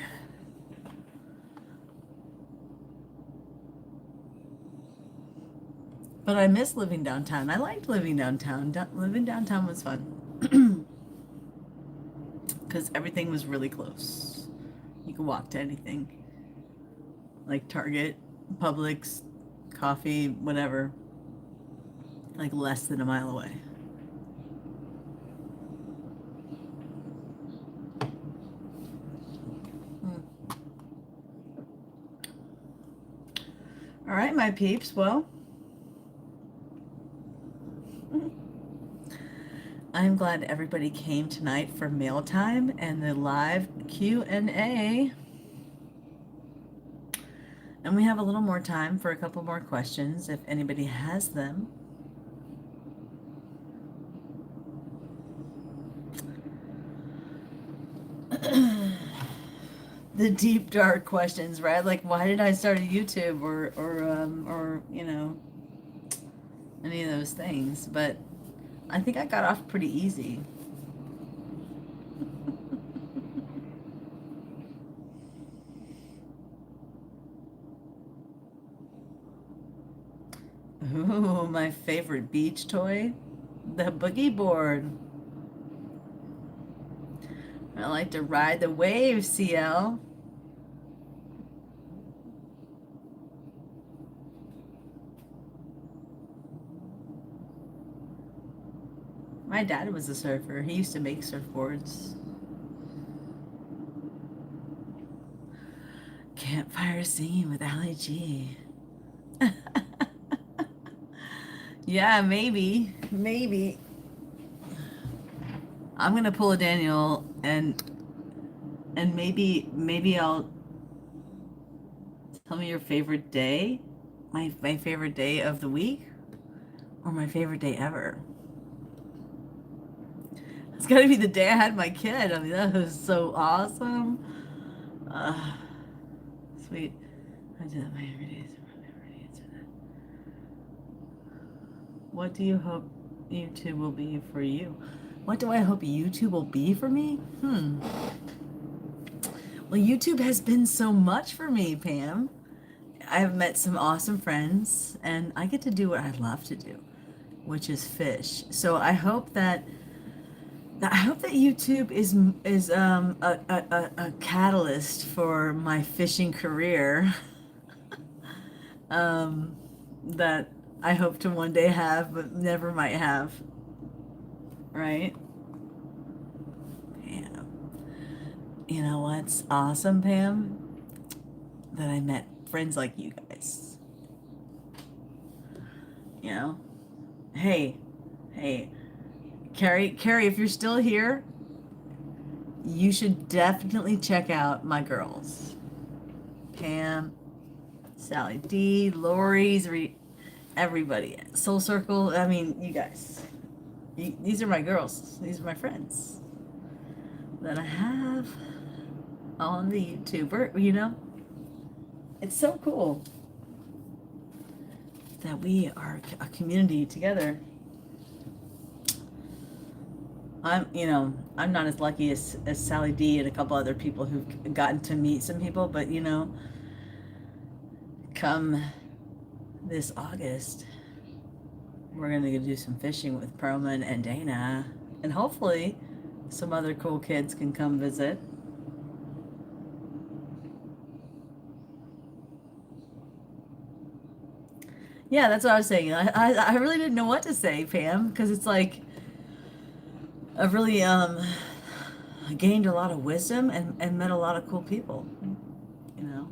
But I miss living downtown. I liked living downtown. Living downtown was fun. Because everything was really close. You could walk to anything. Like Target, Publix, coffee, whatever. Like less than a mile away. All right, my peeps. Well, I'm glad everybody came tonight for mail time and the live Q&A. And we have a little more time for a couple more questions if anybody has them. The deep dark questions, right? Like, why did I start a YouTube or any of those things? But I think I got off pretty easy. Ooh, my favorite beach toy, the boogie board. I like to ride the waves, CL. My dad was a surfer. He used to make surfboards. Campfire singing with AllyG. Yeah, maybe. Maybe. I'm gonna pull a Daniel and maybe I'll tell me your favorite day. My favorite day of the week or my favorite day ever. It's gotta be the day I had my kid. I mean, that was so awesome. Sweet. I do that my every day. What do you hope YouTube will be for you? What do I hope YouTube will be for me? Well, YouTube has been so much for me, Pam. I have met some awesome friends, and I get to do what I love to do, which is fish. So I hope that YouTube is a catalyst for my fishing career. That I hope to one day have, but never might have. Right? Pam. You know what's awesome, Pam? That I met friends like you guys. You know? Hey, Carrie, if you're still here, you should definitely check out my girls. Pam, Sally D, Lori's, everybody. Soul Circle, I mean, you guys. These are my girls. These are my friends that I have on the YouTuber, It's so cool that we are a community together. I'm not as lucky as Sally D and a couple other people who've gotten to meet some people, but come this August, we're gonna go do some fishing with Perlman and Dana, and hopefully some other cool kids can come visit. Yeah, that's what I was saying. I really didn't know what to say, Pam, because it's like a really gained a lot of wisdom and met a lot of cool people, you know,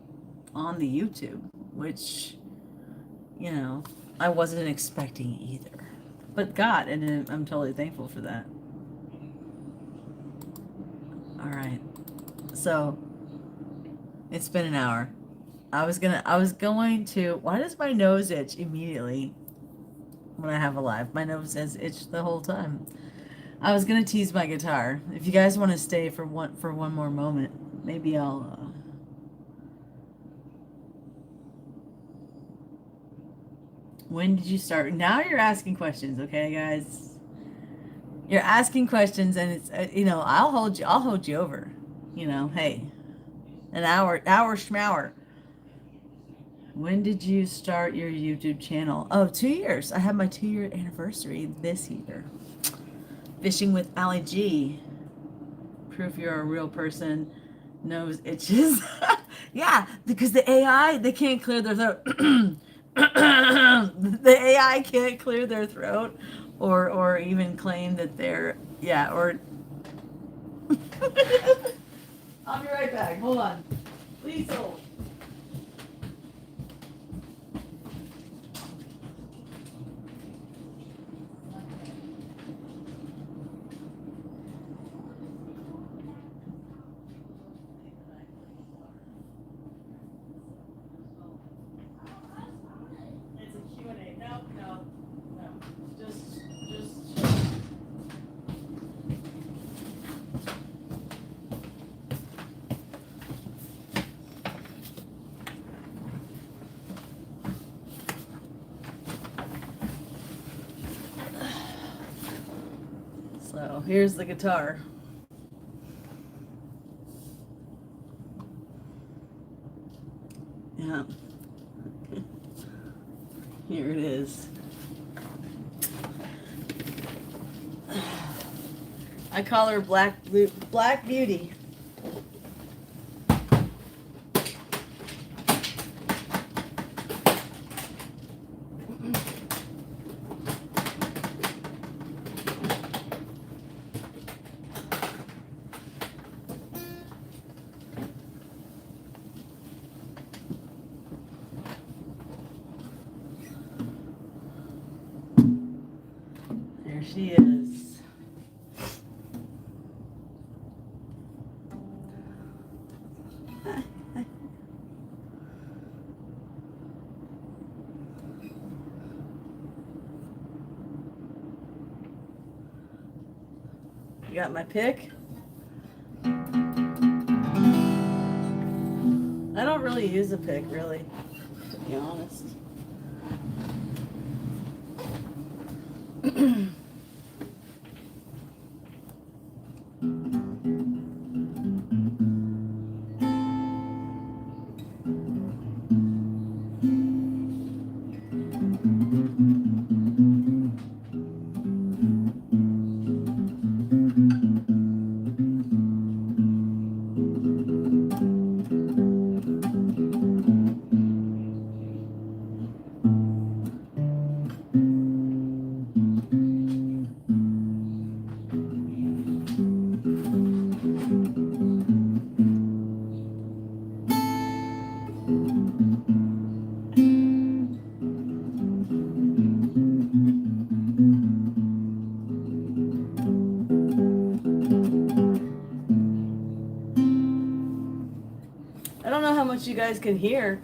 on the YouTube, which, you know, I wasn't expecting either. But God, and I'm totally thankful for that. All right. So it's been an hour. I was going to, why does my nose itch immediately when I have a live? My nose has itched the whole time. I was gonna tease my guitar. If you guys want to stay for one more moment, maybe I'll. When did you start? Now you're asking questions, okay, guys? You're asking questions, and it's you know I'll hold you over. You know, hey, an hour schmour. When did you start your YouTube channel? Oh, 2 years. I had my 2 year anniversary this year. Fishing with AllyG. Proof you're a real person. Nose itches. Yeah, because the AI, they can't clear their throat. The AI can't clear their throat or even claim that they're, yeah, or. I'll be right back. Hold on. Please hold. It's a Q&A. No, no, no. Just. So here's the guitar. Yeah. Here it is. I call her Black Beauty. There she is. You got my pick? I don't really use a pick, really, to be honest. I don't know how much you guys can hear.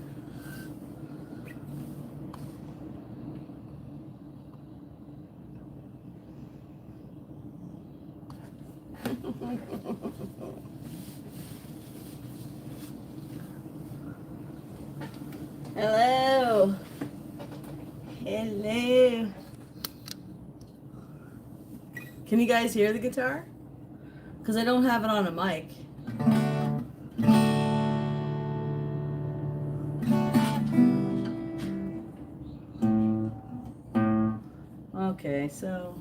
Hello. Hello. Can you guys hear the guitar? Because I don't have it on a mic. Okay, so.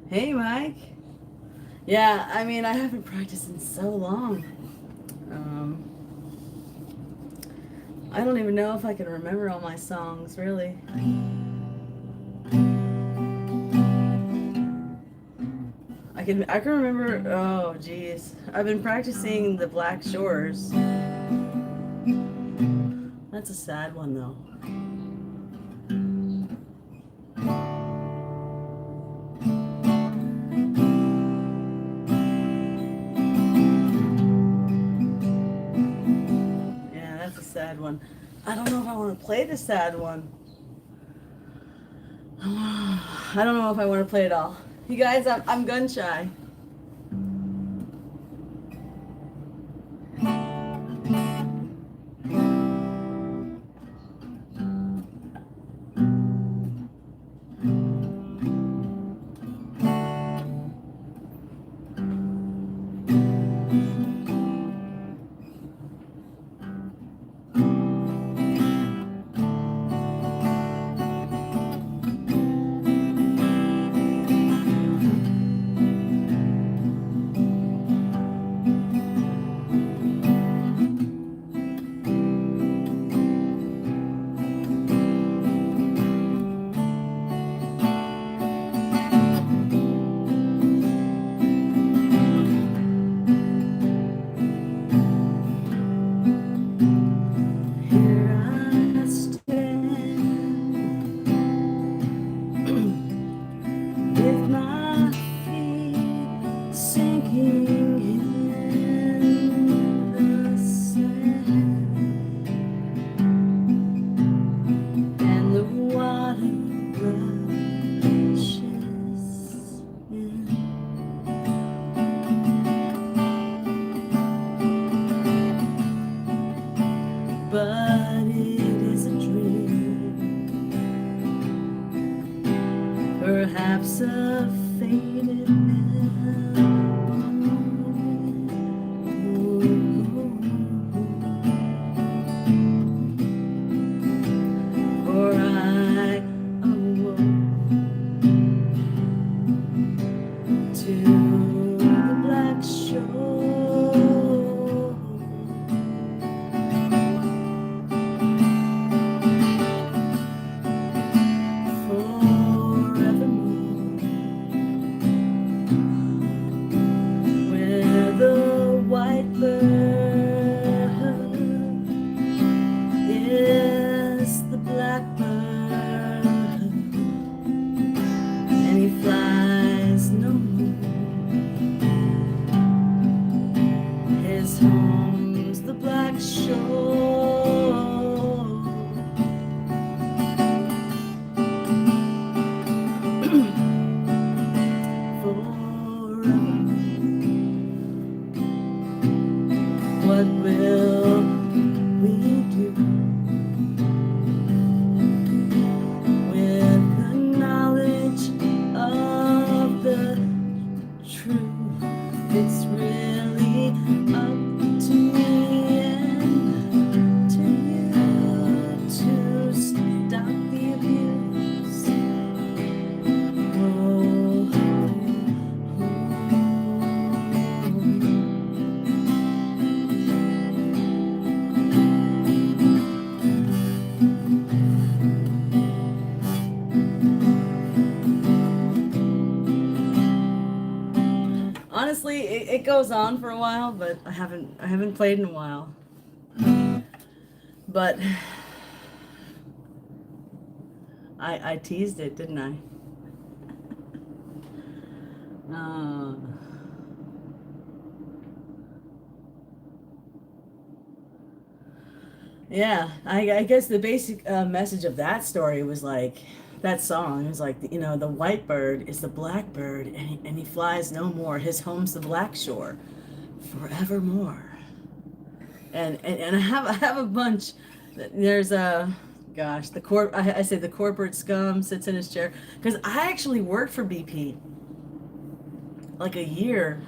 Hey, Mike. Yeah, I mean, I haven't practiced in so long. I don't even know if I can remember all my songs, really. I can remember. Oh, geez, I've been practicing the Black Shores. That's a sad one, though. Yeah, that's a sad one. I don't know if I want to play the sad one. I don't know if I want to play it all. You guys, I'm gun shy. Here I stand with my feet sinking in the sand, and the water rushes in. But it is a dream, perhaps a faded memory. For I awoke to the black shore. Where the white bird is the blackbird, and he flies no more. His home's the black shore. What will we do with the knowledge of the truth? It's really up to me and to you to stop the abuse. Oh, honestly, it goes on for a while, but I haven't played in a while. But I teased it, didn't I? Yeah, I guess the basic message of that story was like, that song, it was like, the white bird is the blackbird, and he flies no more. His home's the black shore forevermore. And I have a bunch. There's a, gosh, I say the corporate scum sits in his chair, because I actually worked for BP like a year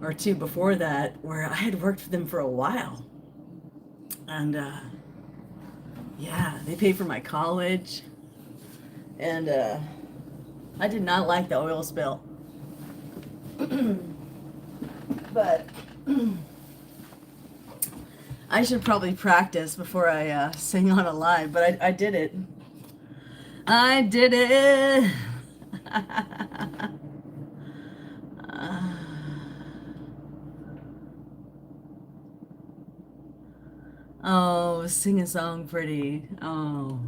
or two before that, where I had worked for them for a while. And yeah, they paid for my college, and I did not like the oil spill. But I should probably practice before I sing on a live, but I did it. I did it. Oh, sing a song pretty. Oh.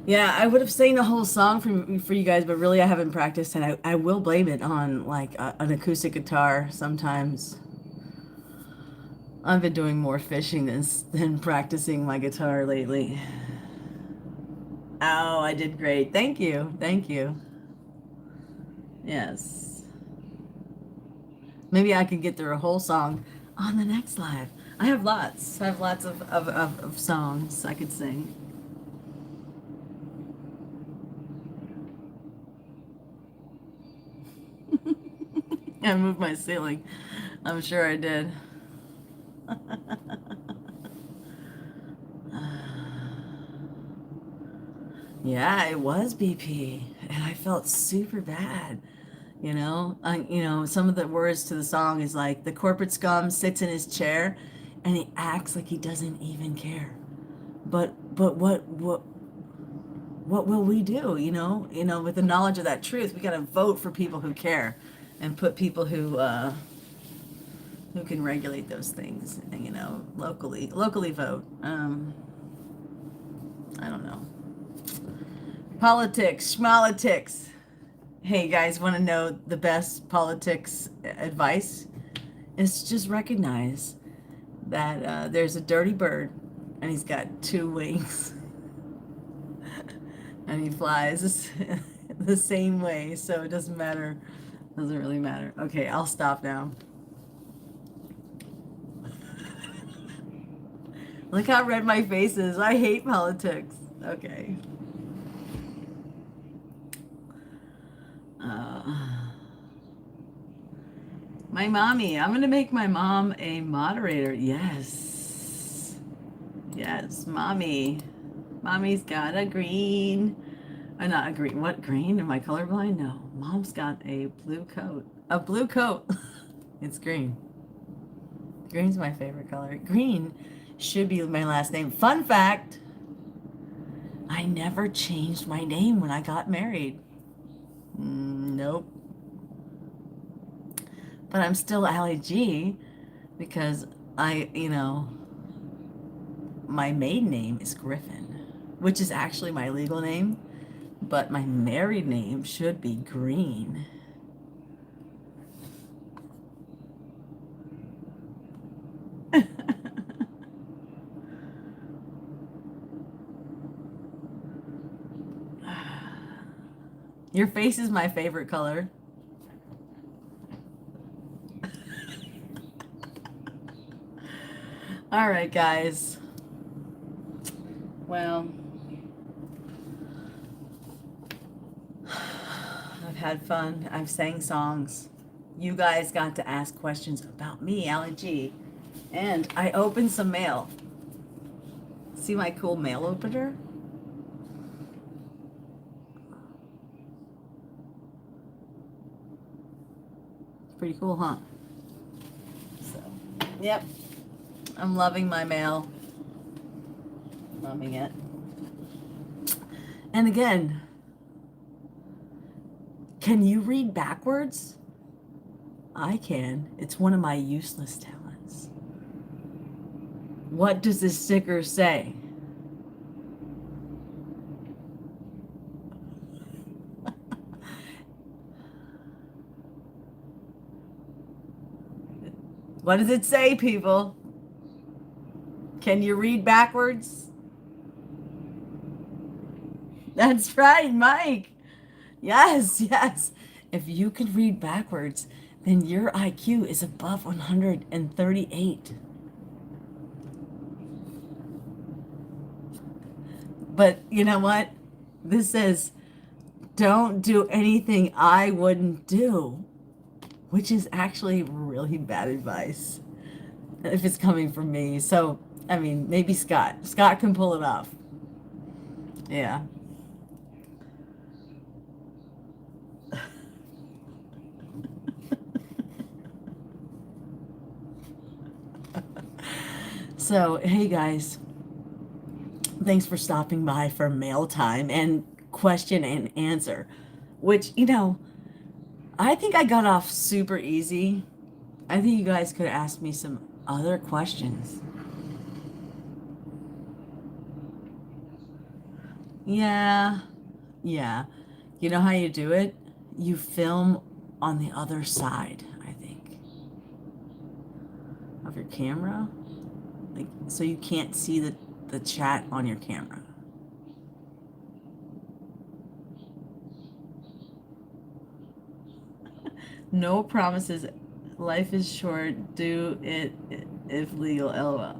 Yeah, I would have sang the whole song for you guys, but really I haven't practiced, and I will blame it on like an acoustic guitar sometimes. I've been doing more fishing than practicing my guitar lately. Oh, I did great. Thank you. Thank you. Yes. Maybe I can get through a whole song on the next live. I have lots. I have lots of songs I could sing. I moved my ceiling. I'm sure I did. Yeah, it was BP, and I felt super bad. Some of the words to the song is like the corporate scum sits in his chair, and he acts like he doesn't even care. But what will we do? With the knowledge of that truth, we got to vote for people who care, and put people who can regulate those things. And, locally vote. I don't know. Politics, schmolitics. Hey, guys, want to know the best politics advice? It's just recognize that there's a dirty bird and he's got two wings and he flies the same way, so it doesn't matter. Doesn't really matter. Okay, I'll stop now. Look how red my face is. I hate politics. Okay. My mommy. I'm going to make my mom a moderator. Yes. Yes, mommy. Mommy's got a green. Not a green. What green? Am I colorblind? No. Mom's got a blue coat. A blue coat. It's green. Green's my favorite color. Green should be my last name. Fun fact. I never changed my name when I got married. Nope. But I'm still AllyG because my maiden name is Griffin, which is actually my legal name, but my married name should be Green. Your face is my favorite color. All right, guys. Well, I've had fun. I've sang songs. You guys got to ask questions about me, AllyG. And I opened some mail. See my cool mail opener? Pretty cool, huh? So, yep. I'm loving my mail. Loving it. And again, can you read backwards? I can. It's one of my useless talents. What does this sticker say? What does it say, people? Can you read backwards? That's right, Mike. Yes, yes. If you can read backwards, then your IQ is above 138. But you know what? This says, don't do anything I wouldn't do, which is actually really bad advice if it's coming from me. So, I mean, maybe Scott. Scott can pull it off. Yeah. So, hey guys, thanks for stopping by for mail time and question and answer, which, I think I got off super easy. I think you guys could ask me some other questions. Yeah, yeah. You know how you do it? You film on the other side, I think, of your camera. Like, so you can't see the chat on your camera. No promises. Life is short. Do it if legal. LOL.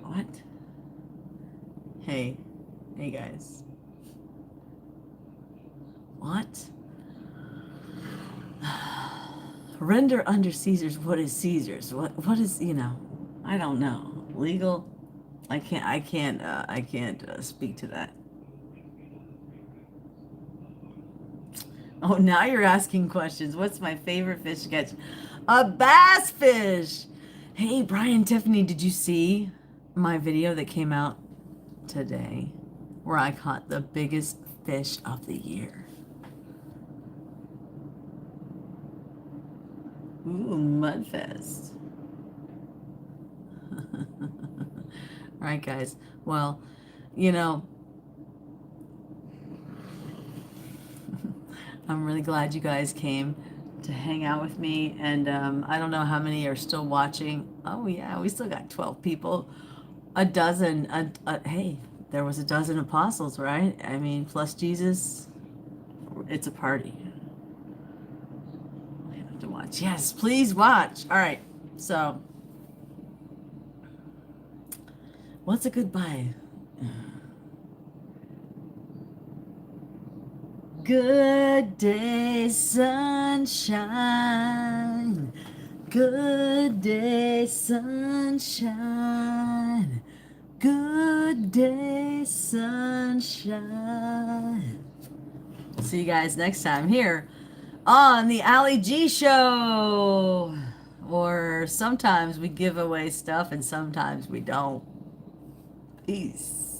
What? Hey. Hey guys. What? Render under Caesar's. What is Caesar's? What is, I don't know. Legal? I can't speak to that. Oh, now you're asking questions. What's my favorite fish to catch? A bass fish. Hey, Brian, Tiffany, did you see my video that came out today where I caught the biggest fish of the year? Ooh, Mudfest. All right, guys. Well, you know, I'm really glad you guys came to hang out with me. And I don't know how many are still watching. Oh, yeah, we still got 12 people. A dozen. Hey, there was a dozen apostles, right? I mean, plus Jesus. It's a party. I have to watch. Yes, please watch. All right. So, what's a goodbye? Good day, sunshine. Good day, sunshine. Good day, sunshine. See you guys next time here on the AllyG show. Or sometimes we give away stuff and sometimes we don't. Peace.